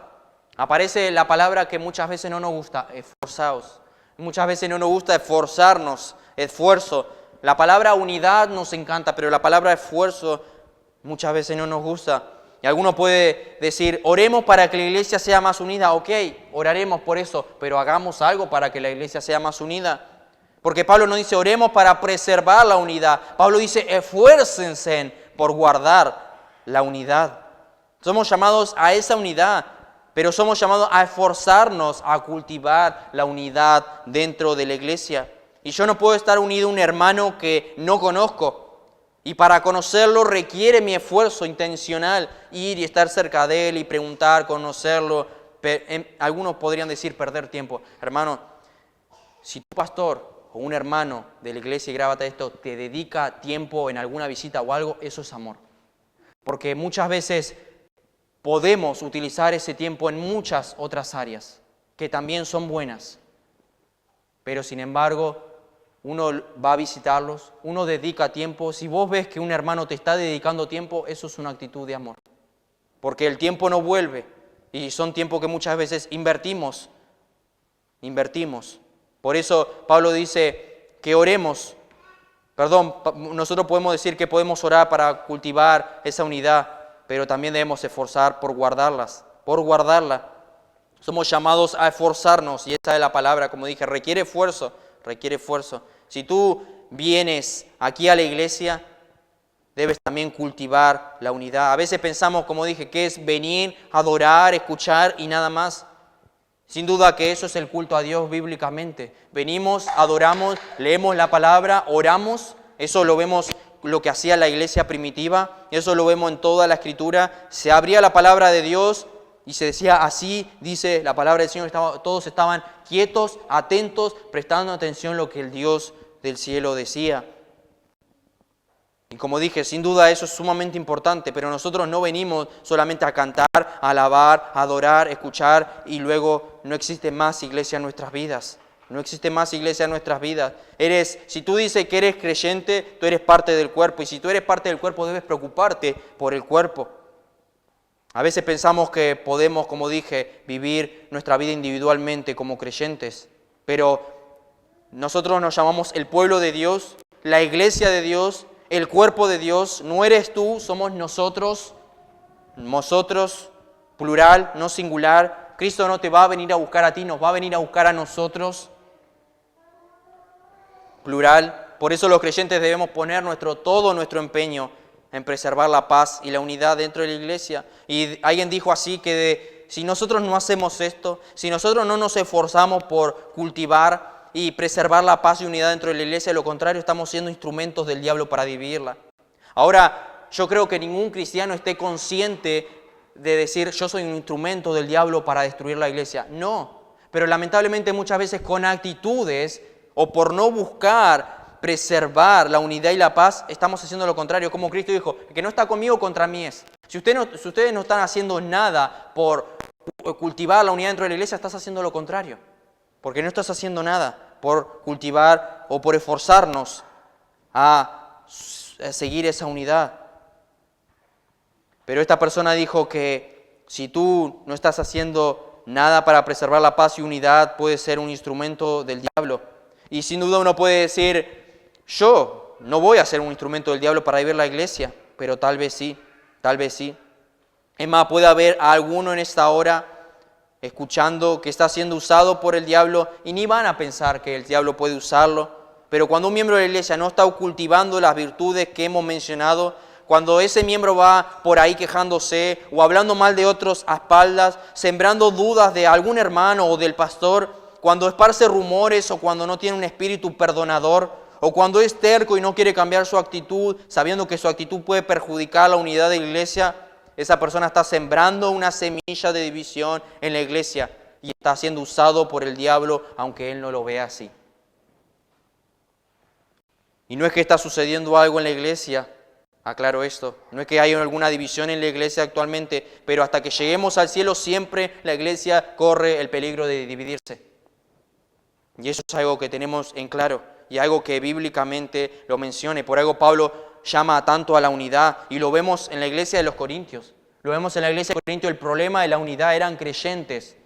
Aparece la palabra que muchas veces no nos gusta, esforzaos. Muchas veces no nos gusta esforzarnos, esfuerzo. La palabra unidad nos encanta, pero la palabra esfuerzo muchas veces no nos gusta. Y alguno puede decir, oremos para que la iglesia sea más unida. Ok, oraremos por eso, pero hagamos algo para que la iglesia sea más unida. Porque Pablo no dice, oremos para preservar la unidad. Pablo dice, esfuércense por guardar la unidad. Somos llamados a esa unidad, pero somos llamados a esforzarnos a cultivar la unidad dentro de la iglesia. Y yo no puedo estar unido a un hermano que no conozco. Y para conocerlo requiere mi esfuerzo intencional, ir y estar cerca de él y preguntar, conocerlo. Algunos podrían decir perder tiempo. Hermano, si tu pastor o un hermano de la iglesia, y grábate esto, te dedica tiempo en alguna visita o algo, eso es amor. Porque muchas veces podemos utilizar ese tiempo en muchas otras áreas que también son buenas. Pero sin embargo, uno va a visitarlos, uno dedica tiempo. Si vos ves que un hermano te está dedicando tiempo, eso es una actitud de amor. Porque el tiempo no vuelve y son tiempos que muchas veces invertimos. Por eso Pablo dice que oremos. Nosotros podemos decir que podemos orar para cultivar esa unidad, pero también debemos esforzar por guardarla. Somos llamados a esforzarnos y esta es la palabra, como dije, requiere esfuerzo. Si tú vienes aquí a la iglesia, debes también cultivar la unidad. A veces pensamos, como dije, que es venir, adorar, escuchar y nada más. Sin duda que eso es el culto a Dios bíblicamente. Venimos, adoramos, leemos la palabra, oramos. Eso lo vemos, lo que hacía la iglesia primitiva. Eso lo vemos en toda la Escritura. Se abría la palabra de Dios y se decía así, dice la palabra del Señor. Todos estaban quietos, atentos, prestando atención a lo que el Dios del cielo decía. Y como dije, sin duda eso es sumamente importante, pero nosotros no venimos solamente a cantar, a alabar, a adorar, escuchar y luego no existe más iglesia en nuestras vidas. No existe más iglesia en nuestras vidas. Si tú dices que eres creyente, tú eres parte del cuerpo y si tú eres parte del cuerpo debes preocuparte por el cuerpo. A veces pensamos que podemos, como dije, vivir nuestra vida individualmente como creyentes, pero nosotros nos llamamos el pueblo de Dios, la iglesia de Dios, el cuerpo de Dios. No eres tú, somos nosotros, plural, no singular. Cristo no te va a venir a buscar a ti, nos va a venir a buscar a nosotros, plural. Por eso los creyentes debemos poner todo nuestro empeño en preservar la paz y la unidad dentro de la iglesia. Y alguien dijo así que si nosotros no hacemos esto, si nosotros no nos esforzamos por cultivar y preservar la paz y unidad dentro de la iglesia, lo contrario, estamos siendo instrumentos del diablo para dividirla. Ahora, yo creo que ningún cristiano esté consciente de decir yo soy un instrumento del diablo para destruir la iglesia. No, pero lamentablemente muchas veces con actitudes o por no buscar preservar la unidad y la paz, estamos haciendo lo contrario. Como Cristo dijo, el que no está conmigo contra mí es. Si ustedes no están haciendo nada por cultivar la unidad dentro de la iglesia, estás haciendo lo contrario. Porque no estás haciendo nada por cultivar o por esforzarnos a seguir esa unidad. Pero esta persona dijo que si tú no estás haciendo nada para preservar la paz y unidad, puedes ser un instrumento del diablo. Y sin duda uno puede decir, yo no voy a ser un instrumento del diablo para vivir la iglesia, pero tal vez sí, tal vez sí. Es más, puede haber a alguno en esta hora escuchando que está siendo usado por el diablo y ni van a pensar que el diablo puede usarlo. Pero cuando un miembro de la iglesia no está cultivando las virtudes que hemos mencionado, cuando ese miembro va por ahí quejándose o hablando mal de otros a espaldas, sembrando dudas de algún hermano o del pastor, cuando esparce rumores o cuando no tiene un espíritu perdonador, o cuando es terco y no quiere cambiar su actitud, sabiendo que su actitud puede perjudicar la unidad de la iglesia, esa persona está sembrando una semilla de división en la iglesia y está siendo usado por el diablo, aunque él no lo vea así. Y no es que está sucediendo algo en la iglesia, aclaro esto, no es que haya alguna división en la iglesia actualmente, pero hasta que lleguemos al cielo siempre la iglesia corre el peligro de dividirse. Y eso es algo que tenemos en claro y algo que bíblicamente lo menciona. Por algo Pablo llama tanto a la unidad y lo vemos en la iglesia de los Corintios. Lo vemos en la iglesia de Corintios, el problema de la unidad eran creyentes,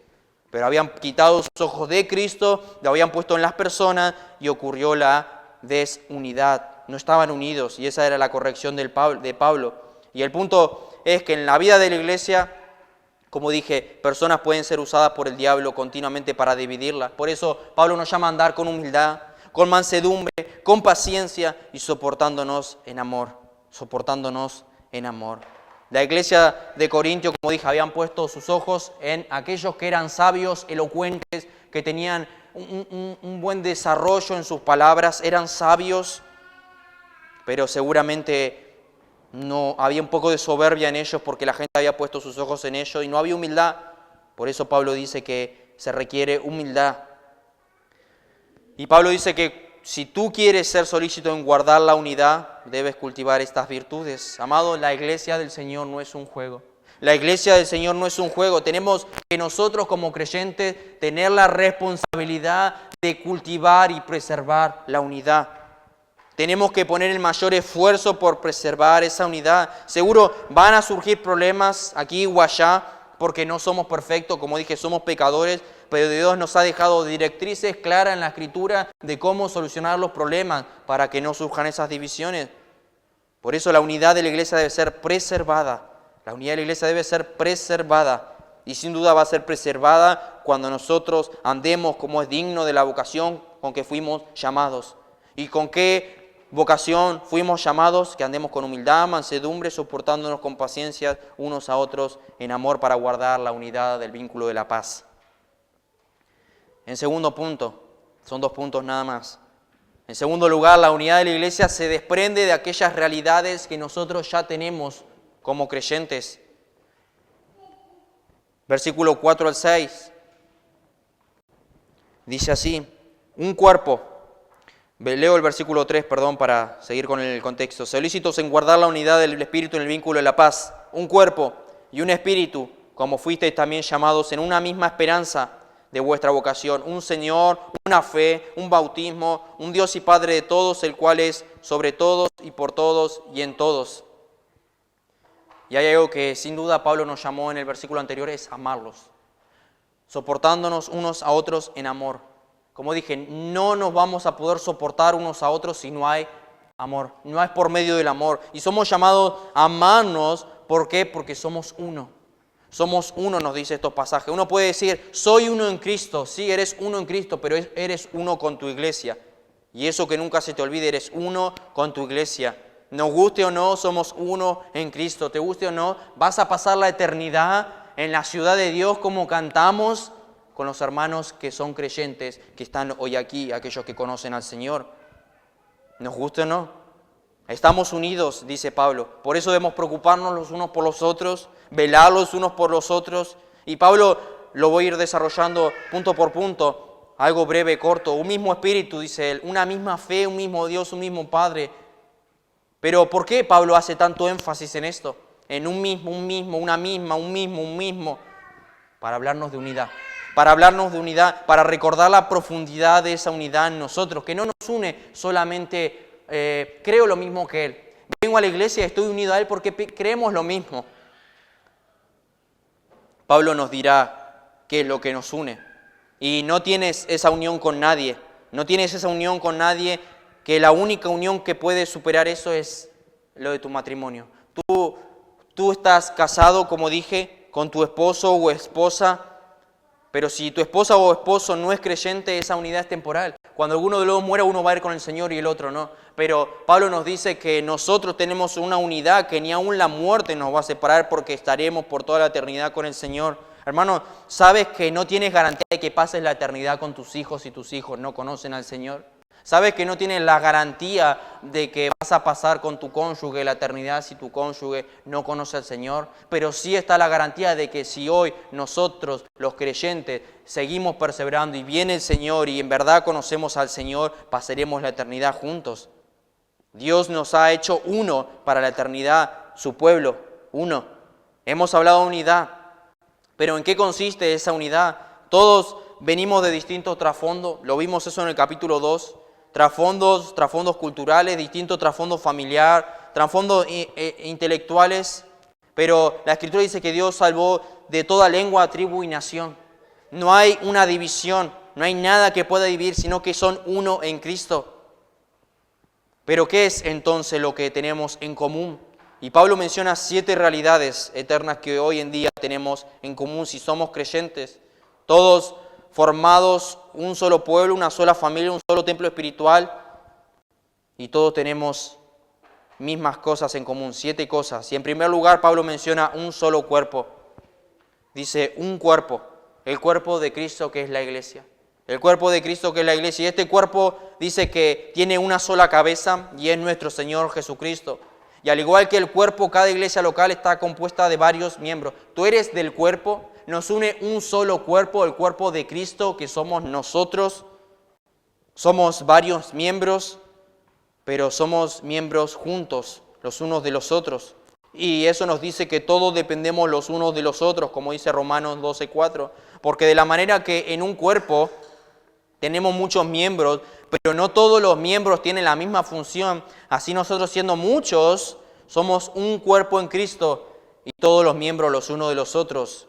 pero habían quitado sus ojos de Cristo, lo habían puesto en las personas y ocurrió la desunidad. No estaban unidos y esa era la corrección de Pablo. Y el punto es que en la vida de la iglesia, como dije, personas pueden ser usadas por el diablo continuamente para dividirla. Por eso Pablo nos llama a andar con humildad, con mansedumbre, con paciencia y soportándonos en amor. Soportándonos en amor. La iglesia de Corintio, como dije, habían puesto sus ojos en aquellos que eran sabios, elocuentes, que tenían un buen desarrollo en sus palabras, eran sabios, pero seguramente no había un poco de soberbia en ellos porque la gente había puesto sus ojos en ellos y no había humildad. Por eso Pablo dice que se requiere humildad. Y Pablo dice que si tú quieres ser solícito en guardar la unidad, debes cultivar estas virtudes. Amado, la iglesia del Señor no es un juego. La iglesia del Señor no es un juego. Tenemos que nosotros como creyentes tener la responsabilidad de cultivar y preservar la unidad. Tenemos que poner el mayor esfuerzo por preservar esa unidad. Seguro van a surgir problemas aquí o allá porque no somos perfectos, como dije, somos pecadores, pero Dios nos ha dejado directrices claras en la Escritura de cómo solucionar los problemas para que no surjan esas divisiones. Por eso la unidad de la iglesia debe ser preservada. La unidad de la iglesia debe ser preservada y sin duda va a ser preservada cuando nosotros andemos como es digno de la vocación con que fuimos llamados. ¿Y con qué vocación fuimos llamados? Que andemos con humildad, mansedumbre, soportándonos con paciencia unos a otros en amor para guardar la unidad del vínculo de la paz. En segundo punto, son 2 puntos nada más. En segundo lugar, la unidad de la iglesia se desprende de aquellas realidades que nosotros ya tenemos como creyentes. Versículo 4 al 6. Dice así, un cuerpo. Leo el versículo 3, para seguir con el contexto. Solícitos en guardar la unidad del Espíritu en el vínculo de la paz. Un cuerpo y un espíritu, como fuisteis también llamados en una misma esperanza de vuestra vocación. Un Señor, una fe, un bautismo, un Dios y Padre de todos, el cual es sobre todos y por todos y en todos. Y hay algo que sin duda Pablo nos llamó en el versículo anterior, es amarlos. Soportándonos unos a otros en amor. Como dije, no nos vamos a poder soportar unos a otros si no hay amor. No es por medio del amor. Y somos llamados a amarnos. ¿Por qué? Porque somos uno. Somos uno, nos dice estos pasajes. Uno puede decir, soy uno en Cristo. Sí, eres uno en Cristo, pero eres uno con tu iglesia. Y eso que nunca se te olvide, eres uno con tu iglesia. Nos guste o no, somos uno en Cristo. Te guste o no, vas a pasar la eternidad en la ciudad de Dios como cantamos con los hermanos que son creyentes, que están hoy aquí, aquellos que conocen al Señor. Nos guste o no. Estamos unidos, dice Pablo. Por eso debemos preocuparnos los unos por los otros, velar los unos por los otros. Y Pablo lo voy a ir desarrollando punto por punto, algo breve, corto. Un mismo espíritu, dice él, una misma fe, un mismo Dios, un mismo Padre. Pero ¿por qué Pablo hace tanto énfasis en esto? En un mismo, una misma, un mismo. Para hablarnos de unidad. Para hablarnos de unidad, para recordar la profundidad de esa unidad en nosotros, que no nos une solamente, creo lo mismo que Él. Vengo a la iglesia y estoy unido a Él porque creemos lo mismo. Pablo nos dirá qué es lo que nos une. Y no tienes esa unión con nadie. No tienes esa unión con nadie, que la única unión que puede superar eso es lo de tu matrimonio. Tú estás casado, como dije, con tu esposo o esposa. Pero si tu esposa o esposo no es creyente, esa unidad es temporal. Cuando alguno de los dos muera, uno va a ir con el Señor y el otro no. Pero Pablo nos dice que nosotros tenemos una unidad que ni aún la muerte nos va a separar porque estaremos por toda la eternidad con el Señor. Hermano, ¿sabes que no tienes garantía de que pases la eternidad con tus hijos si tus hijos no conocen al Señor? ¿Sabes que no tienes la garantía de que vas a pasar con tu cónyuge la eternidad si tu cónyuge no conoce al Señor? Pero sí está la garantía de que si hoy nosotros, los creyentes, seguimos perseverando y viene el Señor y en verdad conocemos al Señor, pasaremos la eternidad juntos. Dios nos ha hecho uno para la eternidad, su pueblo, uno. Hemos hablado de unidad, pero ¿en qué consiste esa unidad? Todos venimos de distintos trasfondos, lo vimos eso en el capítulo 2. Trasfondos culturales, distintos trasfondos familiar, trasfondos intelectuales, pero la Escritura dice que Dios salvó de toda lengua, tribu y nación. No hay una división, no hay nada que pueda dividir, sino que son uno en Cristo. Pero ¿qué es entonces lo que tenemos en común? Y Pablo menciona 7 realidades eternas que hoy en día tenemos en común si somos creyentes. Todos formados un solo pueblo, una sola familia, un solo templo espiritual, y todos tenemos mismas cosas en común, 7 cosas. Y en primer lugar, Pablo menciona un solo cuerpo. Dice un cuerpo, el cuerpo de Cristo que es la iglesia. El cuerpo de Cristo que es la iglesia. Y este cuerpo dice que tiene una sola cabeza y es nuestro Señor Jesucristo. Y al igual que el cuerpo, cada iglesia local está compuesta de varios miembros. Tú eres del cuerpo. Nos une un solo cuerpo, el cuerpo de Cristo, que somos nosotros. Somos varios miembros, pero somos miembros juntos, los unos de los otros. Y eso nos dice que todos dependemos los unos de los otros, como dice Romanos 12:4. Porque de la manera que en un cuerpo tenemos muchos miembros, pero no todos los miembros tienen la misma función, así nosotros siendo muchos, somos un cuerpo en Cristo y todos los miembros los unos de los otros.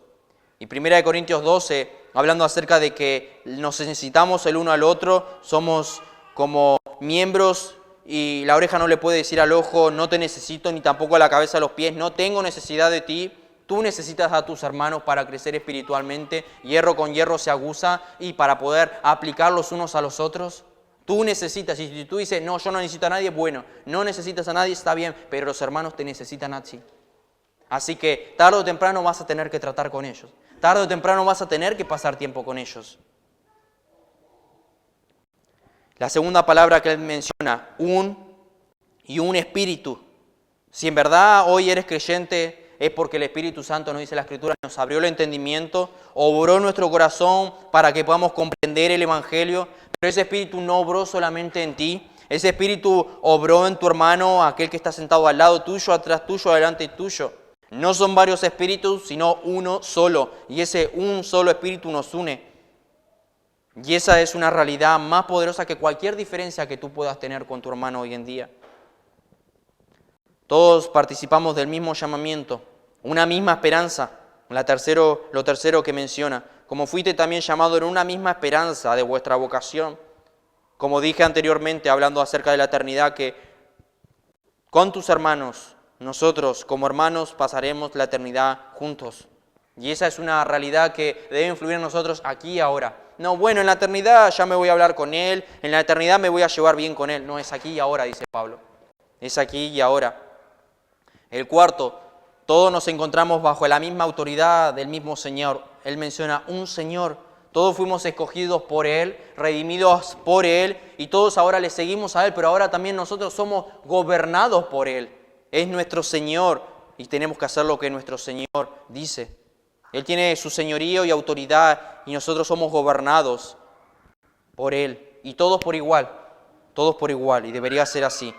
Y 1 Corintios 12, hablando acerca de que nos necesitamos el uno al otro, somos como miembros y la oreja no le puede decir al ojo, no te necesito, ni tampoco a la cabeza a los pies, no tengo necesidad de ti. Tú necesitas a tus hermanos para crecer espiritualmente, hierro con hierro se aguza y para poder aplicar los unos a los otros. Tú necesitas, y si tú dices, no, yo no necesito a nadie, bueno, no necesitas a nadie, está bien, pero los hermanos te necesitan a ti. Así que tarde o temprano vas a tener que tratar con ellos. Tarde o temprano vas a tener que pasar tiempo con ellos. La segunda palabra que él menciona, un y un espíritu. Si en verdad hoy eres creyente, es porque el Espíritu Santo, nos dice la Escritura, nos abrió el entendimiento, obró en nuestro corazón para que podamos comprender el Evangelio, pero ese Espíritu no obró solamente en ti, ese Espíritu obró en tu hermano, aquel que está sentado al lado tuyo, atrás tuyo, adelante tuyo. No son varios espíritus, sino uno solo, y ese un solo Espíritu nos une. Y esa es una realidad más poderosa que cualquier diferencia que tú puedas tener con tu hermano hoy en día. Todos participamos del mismo llamamiento, una misma esperanza. Lo tercero que menciona, como fuiste también llamado en una misma esperanza de vuestra vocación. Como dije anteriormente, hablando acerca de la eternidad, que con tus hermanos, nosotros como hermanos pasaremos la eternidad juntos. Y esa es una realidad que debe influir en nosotros aquí y ahora. No, bueno, en la eternidad ya me voy a hablar con Él, en la eternidad me voy a llevar bien con Él. No, es aquí y ahora, dice Pablo. Es aquí y ahora. El cuarto, todos nos encontramos bajo la misma autoridad del mismo Señor. Él menciona un Señor. Todos fuimos escogidos por Él, redimidos por Él, y todos ahora le seguimos a Él, pero ahora también nosotros somos gobernados por Él. Es nuestro Señor y tenemos que hacer lo que nuestro Señor dice. Él tiene su señorío y autoridad y nosotros somos gobernados por Él. Y todos por igual, y debería ser así.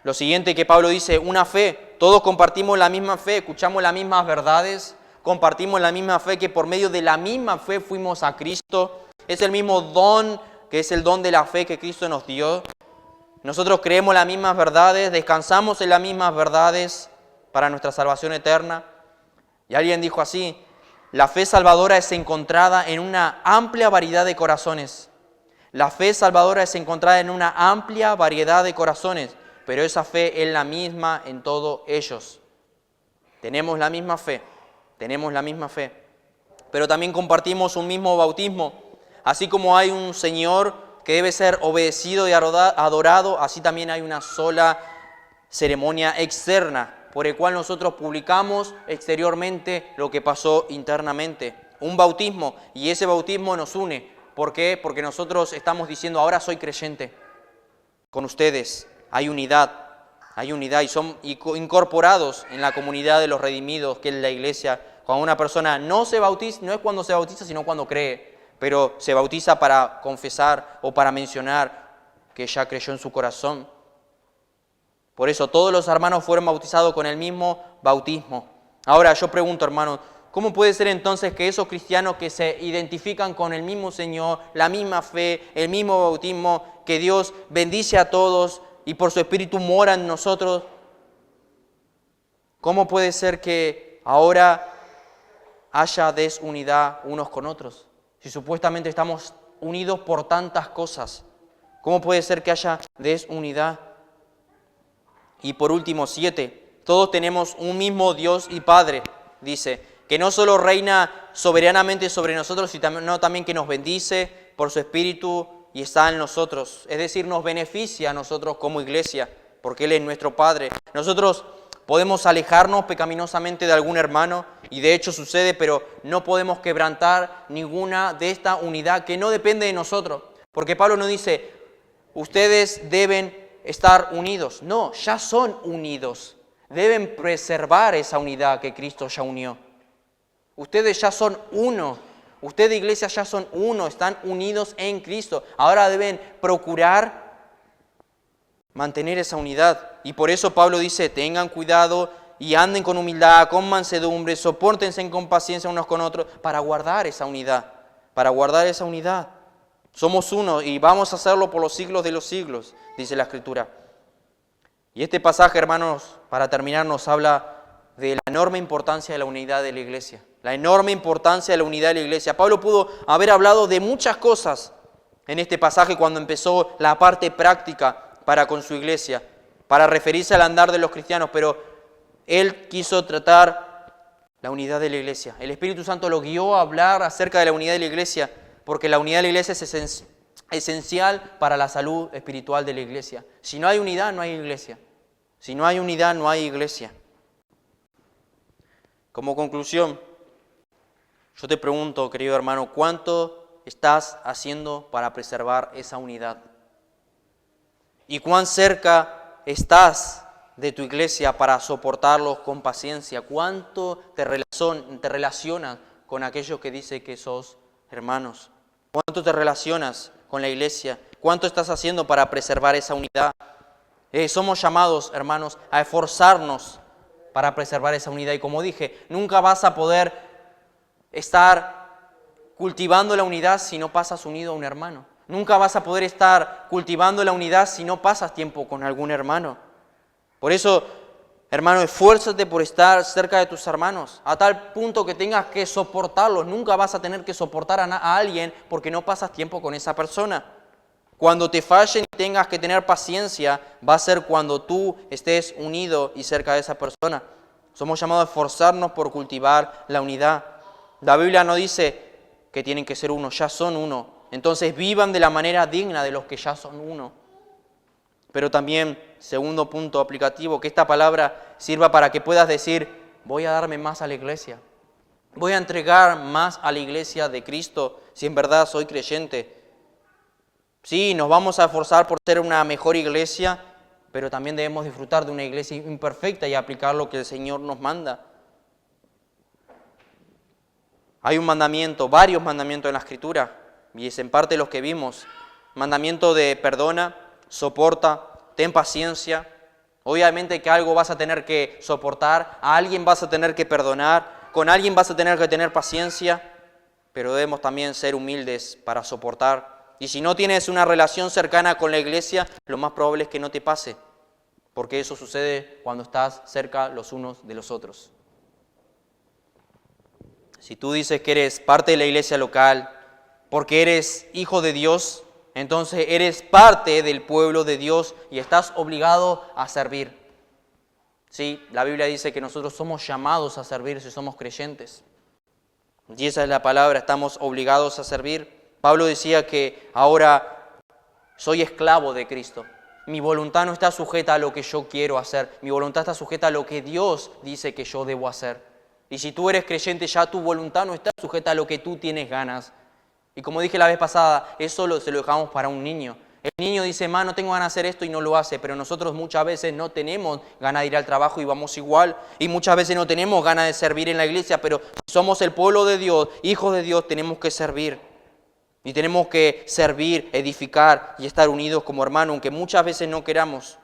Lo siguiente que Pablo dice, una fe, todos compartimos la misma fe, escuchamos las mismas verdades, compartimos la misma fe, que por medio de la misma fe fuimos a Cristo. Es el mismo don, que es el don de la fe que Cristo nos dio. Nosotros creemos las mismas verdades, descansamos en las mismas verdades para nuestra salvación eterna. Y alguien dijo así, la fe salvadora es encontrada en una amplia variedad de corazones. La fe salvadora es encontrada en una amplia variedad de corazones, pero esa fe es la misma en todos ellos. Tenemos la misma fe, pero también compartimos un mismo bautismo. Así como hay un Señor que debe ser obedecido y adorado, así también hay una sola ceremonia externa, por el cual nosotros publicamos exteriormente lo que pasó internamente. Un bautismo, y ese bautismo nos une. ¿Por qué? Porque nosotros estamos diciendo, ahora soy creyente con ustedes. Hay unidad y son incorporados en la comunidad de los redimidos, que es la iglesia. Cuando una persona no se bautiza, no es cuando se bautiza, sino cuando cree, pero se bautiza para confesar o para mencionar que ya creyó en su corazón. Por eso todos los hermanos fueron bautizados con el mismo bautismo. Ahora yo pregunto, hermanos, ¿cómo puede ser entonces que esos cristianos que se identifican con el mismo Señor, la misma fe, el mismo bautismo, que Dios bendice a todos y por su Espíritu mora en nosotros, cómo puede ser que ahora haya desunidad unos con otros? Si supuestamente estamos unidos por tantas cosas, ¿cómo puede ser que haya desunidad? Y por último, 7, todos tenemos un mismo Dios y Padre, dice, que no solo reina soberanamente sobre nosotros, sino también que nos bendice por su Espíritu y está en nosotros. Es decir, nos beneficia a nosotros como iglesia, porque Él es nuestro Padre. Nosotros podemos alejarnos pecaminosamente de algún hermano, y de hecho sucede, pero no podemos quebrantar ninguna de esta unidad que no depende de nosotros. Porque Pablo no dice, ustedes deben estar unidos. No, ya son unidos. Deben preservar esa unidad que Cristo ya unió. Ustedes ya son uno. Ustedes, iglesia, ya son uno. Están unidos en Cristo. Ahora deben procurar mantener esa unidad. Y por eso Pablo dice, tengan cuidado y anden con humildad, con mansedumbre, sopórtense con paciencia unos con otros para guardar esa unidad. Para guardar esa unidad. Somos uno y vamos a hacerlo por los siglos de los siglos, dice la Escritura. Y este pasaje, hermanos, para terminar, nos habla de la enorme importancia de la unidad de la iglesia. La enorme importancia de la unidad de la iglesia. Pablo pudo haber hablado de muchas cosas en este pasaje cuando empezó la parte práctica para con su iglesia, para referirse al andar de los cristianos, pero él quiso tratar la unidad de la iglesia. El Espíritu Santo lo guió a hablar acerca de la unidad de la iglesia, porque la unidad de la iglesia es esencial para la salud espiritual de la iglesia. Si no hay unidad, no hay iglesia. Si no hay unidad, no hay iglesia. Como conclusión, yo te pregunto, querido hermano, ¿cuánto estás haciendo para preservar esa unidad? y cuán cerca estás de tu iglesia para soportarlos con paciencia. ¿Cuánto te relacionas con aquellos que dicen que sos hermanos? ¿Cuánto te relacionas con la iglesia? ¿Cuánto estás haciendo para preservar esa unidad? Somos llamados, hermanos, a esforzarnos para preservar esa unidad. Y como dije, nunca vas a poder estar cultivando la unidad si no pasas unido a un hermano. Nunca vas a poder estar cultivando la unidad si no pasas tiempo con algún hermano. Por eso, hermano, esfuérzate por estar cerca de tus hermanos, a tal punto que tengas que soportarlos. Nunca vas a tener que soportar a alguien porque no pasas tiempo con esa persona. Cuando te fallen y tengas que tener paciencia, va a ser cuando tú estés unido y cerca de esa persona. Somos llamados a esforzarnos por cultivar la unidad. La Biblia no dice que tienen que ser uno, ya son uno. Entonces vivan de la manera digna de los que ya son uno. Pero también, segundo punto aplicativo, que esta palabra sirva para que puedas decir, voy a darme más a la iglesia. Voy a entregar más a la iglesia de Cristo si en verdad soy creyente. Sí, nos vamos a esforzar por ser una mejor iglesia, pero también debemos disfrutar de una iglesia imperfecta y aplicar lo que el Señor nos manda. Hay un mandamiento, varios mandamientos en la Escritura, y es en parte los que vimos. Mandamiento de perdona, soporta, ten paciencia. Obviamente que algo vas a tener que soportar, a alguien vas a tener que perdonar, con alguien vas a tener que tener paciencia, pero debemos también ser humildes para soportar. Y si no tienes una relación cercana con la iglesia, lo más probable es que no te pase, porque eso sucede cuando estás cerca los unos de los otros. Si tú dices que eres parte de la iglesia local, porque eres hijo de Dios, entonces eres parte del pueblo de Dios y estás obligado a servir. Sí, la Biblia dice que nosotros somos llamados a servir si somos creyentes. Y esa es la palabra, estamos obligados a servir. Pablo decía que ahora soy esclavo de Cristo. Mi voluntad no está sujeta a lo que yo quiero hacer. Mi voluntad está sujeta a lo que Dios dice que yo debo hacer. Y si tú eres creyente, ya tu voluntad no está sujeta a lo que tú tienes ganas. Y como dije la vez pasada, eso se lo dejamos para un niño. El niño dice, no tengo ganas de hacer esto y no lo hace. Pero nosotros muchas veces no tenemos ganas de ir al trabajo y vamos igual. Y muchas veces no tenemos ganas de servir en la iglesia. Pero si somos el pueblo de Dios, hijos de Dios, tenemos que servir. Y tenemos que servir, edificar y estar unidos como hermanos, aunque muchas veces no queramos.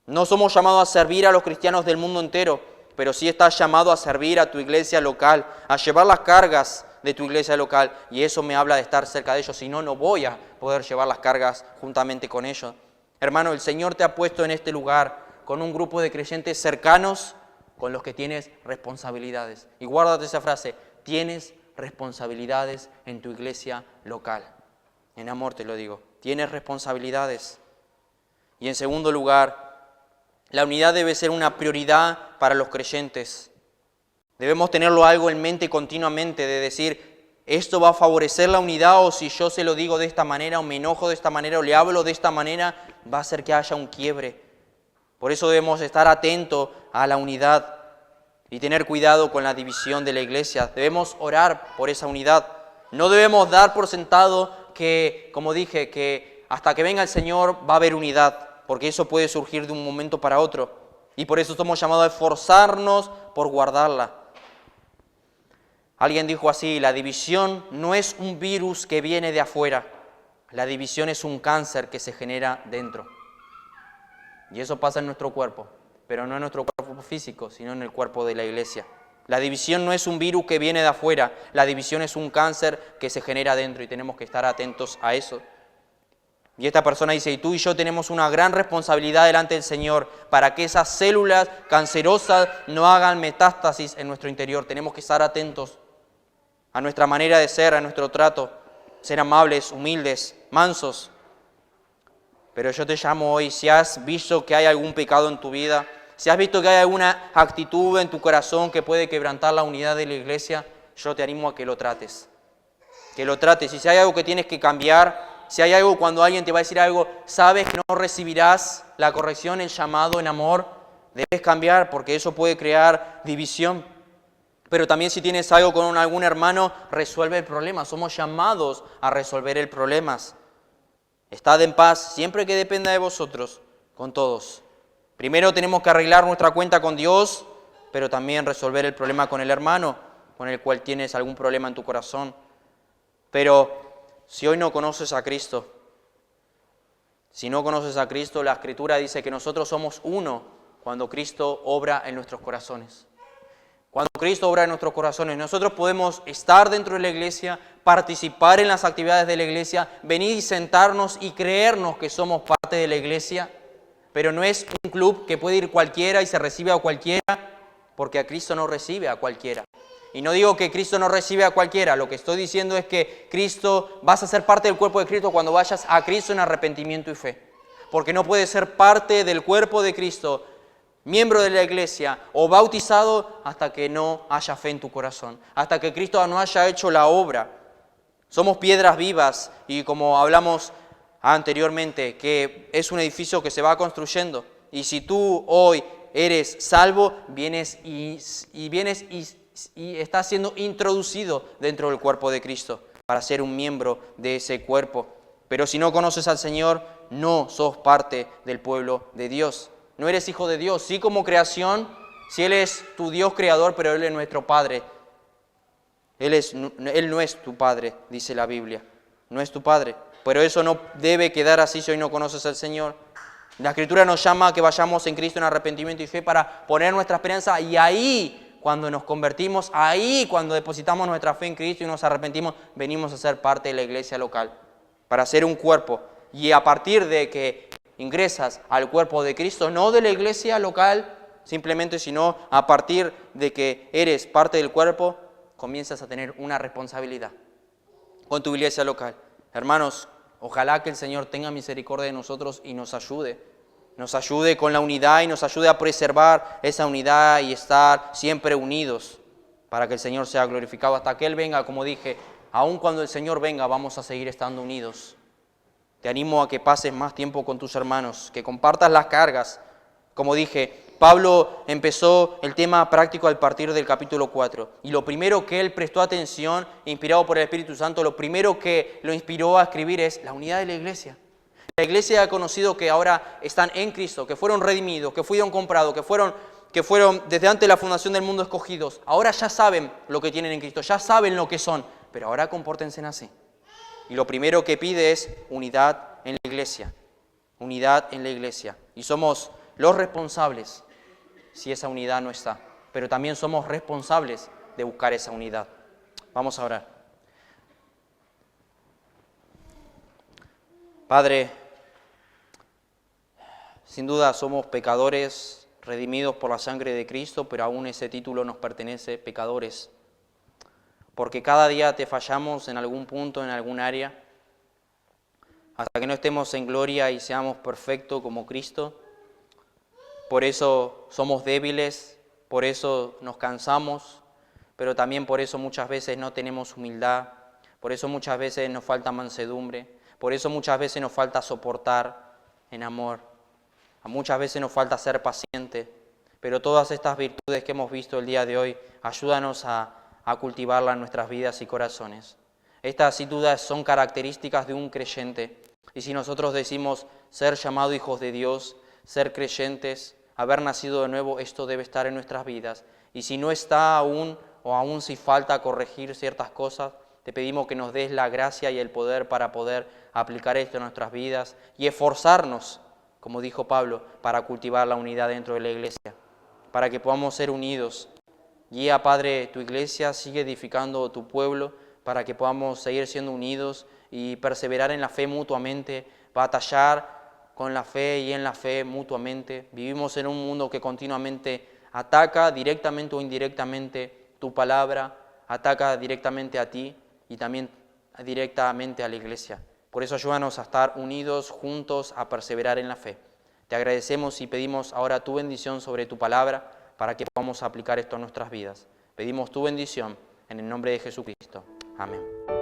No somos llamados a servir a los cristianos del mundo entero, pero sí estás llamado a servir a tu iglesia local, a llevar las cargas de tu iglesia local. Y eso me habla de estar cerca de ellos, si no, no voy a poder llevar las cargas juntamente con ellos. Hermano, el Señor te ha puesto en este lugar con un grupo de creyentes cercanos con los que tienes responsabilidades. Y guárdate esa frase, tienes responsabilidades en tu iglesia local. En amor te lo digo, tienes responsabilidades. Y en segundo lugar, la unidad debe ser una prioridad para los creyentes. Debemos tenerlo algo en mente continuamente, de decir, esto va a favorecer la unidad, o si yo se lo digo de esta manera, o me enojo de esta manera, o le hablo de esta manera, va a hacer que haya un quiebre. Por eso debemos estar atentos a la unidad y tener cuidado con la división de la iglesia. Debemos orar por esa unidad. No debemos dar por sentado que, como dije, que hasta que venga el Señor va a haber unidad, porque eso puede surgir de un momento para otro. Y por eso somos llamados a esforzarnos por guardarla. Alguien dijo así, la división no es un virus que viene de afuera. La división es un cáncer que se genera dentro. Y eso pasa en nuestro cuerpo. Pero no en nuestro cuerpo físico, sino en el cuerpo de la iglesia. La división no es un virus que viene de afuera, la división es un cáncer que se genera dentro y tenemos que estar atentos a eso. Y esta persona dice, y tú y yo tenemos una gran responsabilidad delante del Señor para que esas células cancerosas no hagan metástasis en nuestro interior. Tenemos que estar atentos a nuestra manera de ser, a nuestro trato, ser amables, humildes, mansos. Pero yo te llamo hoy, si has visto que hay algún pecado en tu vida, si has visto que hay alguna actitud en tu corazón que puede quebrantar la unidad de la iglesia, yo te animo a que lo trates. Que lo trates. Y si hay algo que tienes que cambiar, si hay algo cuando alguien te va a decir algo, sabes que no recibirás la corrección, el llamado en amor, debes cambiar porque eso puede crear división. Pero también si tienes algo con algún hermano, resuelve el problema. Somos llamados a resolver el problema. Estad en paz siempre que dependa de vosotros, con todos. Primero tenemos que arreglar nuestra cuenta con Dios, pero también resolver el problema con el hermano, con el cual tienes algún problema en tu corazón. Pero si hoy no conoces a Cristo, si no conoces a Cristo, la Escritura dice que nosotros somos uno cuando Cristo obra en nuestros corazones. Cuando Cristo obra en nuestros corazones, nosotros podemos estar dentro de la iglesia, participar en las actividades de la iglesia, venir y sentarnos y creernos que somos parte de la iglesia, pero no es un club que puede ir cualquiera y se recibe a cualquiera, porque a Cristo no recibe a cualquiera. Y no digo que Cristo no recibe a cualquiera, lo que estoy diciendo es que Cristo, vas a ser parte del cuerpo de Cristo cuando vayas a Cristo en arrepentimiento y fe. Porque no puedes ser parte del cuerpo de Cristo, miembro de la iglesia o bautizado hasta que no haya fe en tu corazón, hasta que Cristo no haya hecho la obra. Somos piedras vivas y como hablamos anteriormente, que es un edificio que se va construyendo. Y si tú hoy eres salvo, vienes y estás siendo introducido dentro del cuerpo de Cristo para ser un miembro de ese cuerpo. Pero si no conoces al Señor, no sos parte del pueblo de Dios. No eres hijo de Dios, sí como creación, sí Él es tu Dios creador, pero Él es nuestro Padre. Él no es tu Padre, dice la Biblia, no es tu Padre. Pero eso no debe quedar así si hoy no conoces al Señor. La Escritura nos llama a que vayamos en Cristo en arrepentimiento y fe para poner nuestra esperanza, y ahí, cuando nos convertimos, ahí cuando depositamos nuestra fe en Cristo y nos arrepentimos, venimos a ser parte de la iglesia local, para ser un cuerpo. Y a partir de que ingresas al cuerpo de Cristo, no de la iglesia local simplemente, sino a partir de que eres parte del cuerpo, comienzas a tener una responsabilidad con tu iglesia local. Hermanos, ojalá que el Señor tenga misericordia de nosotros y nos ayude con la unidad y nos ayude a preservar esa unidad y estar siempre unidos para que el Señor sea glorificado hasta que Él venga. Como dije, aun cuando el Señor venga vamos a seguir estando unidos. Te animo a que pases más tiempo con tus hermanos, que compartas las cargas. Como dije, Pablo empezó el tema práctico al partir del capítulo 4. Y lo primero que él prestó atención, inspirado por el Espíritu Santo, lo primero que lo inspiró a escribir es la unidad de la iglesia. La iglesia ha conocido que ahora están en Cristo, que fueron redimidos, que fueron comprados, que fueron desde antes de la fundación del mundo escogidos. Ahora ya saben lo que tienen en Cristo, ya saben lo que son, pero ahora compórtense así. Y lo primero que pide es unidad en la iglesia. Unidad en la iglesia. Y somos los responsables si esa unidad no está. Pero también somos responsables de buscar esa unidad. Vamos a orar. Padre, sin duda somos pecadores redimidos por la sangre de Cristo, pero aún ese título nos pertenece, pecadores. Porque cada día te fallamos en algún punto, en algún área. Hasta que no estemos en gloria y seamos perfectos como Cristo. Por eso somos débiles, por eso nos cansamos, pero también por eso muchas veces no tenemos humildad, por eso muchas veces nos falta mansedumbre, por eso muchas veces nos falta soportar en amor, muchas veces nos falta ser paciente, pero todas estas virtudes que hemos visto el día de hoy, ayúdanos a cultivarlas en nuestras vidas y corazones. Estas sin duda son características de un creyente, y si nosotros decimos ser llamados hijos de Dios, ser creyentes, haber nacido de nuevo, esto debe estar en nuestras vidas. Y si no está aún, o aún si falta corregir ciertas cosas, te pedimos que nos des la gracia y el poder para poder aplicar esto en nuestras vidas y esforzarnos, como dijo Pablo, para cultivar la unidad dentro de la iglesia, para que podamos ser unidos. Guía, Padre, tu iglesia, sigue edificando tu pueblo, para que podamos seguir siendo unidos y perseverar en la fe mutuamente, batallar con la fe y en la fe mutuamente. Vivimos en un mundo que continuamente ataca directamente o indirectamente tu palabra, ataca directamente a ti y también directamente a la iglesia. Por eso ayúdanos a estar unidos, juntos, a perseverar en la fe. Te agradecemos y pedimos ahora tu bendición sobre tu palabra para que podamos aplicar esto en nuestras vidas. Pedimos tu bendición en el nombre de Jesucristo. Amén.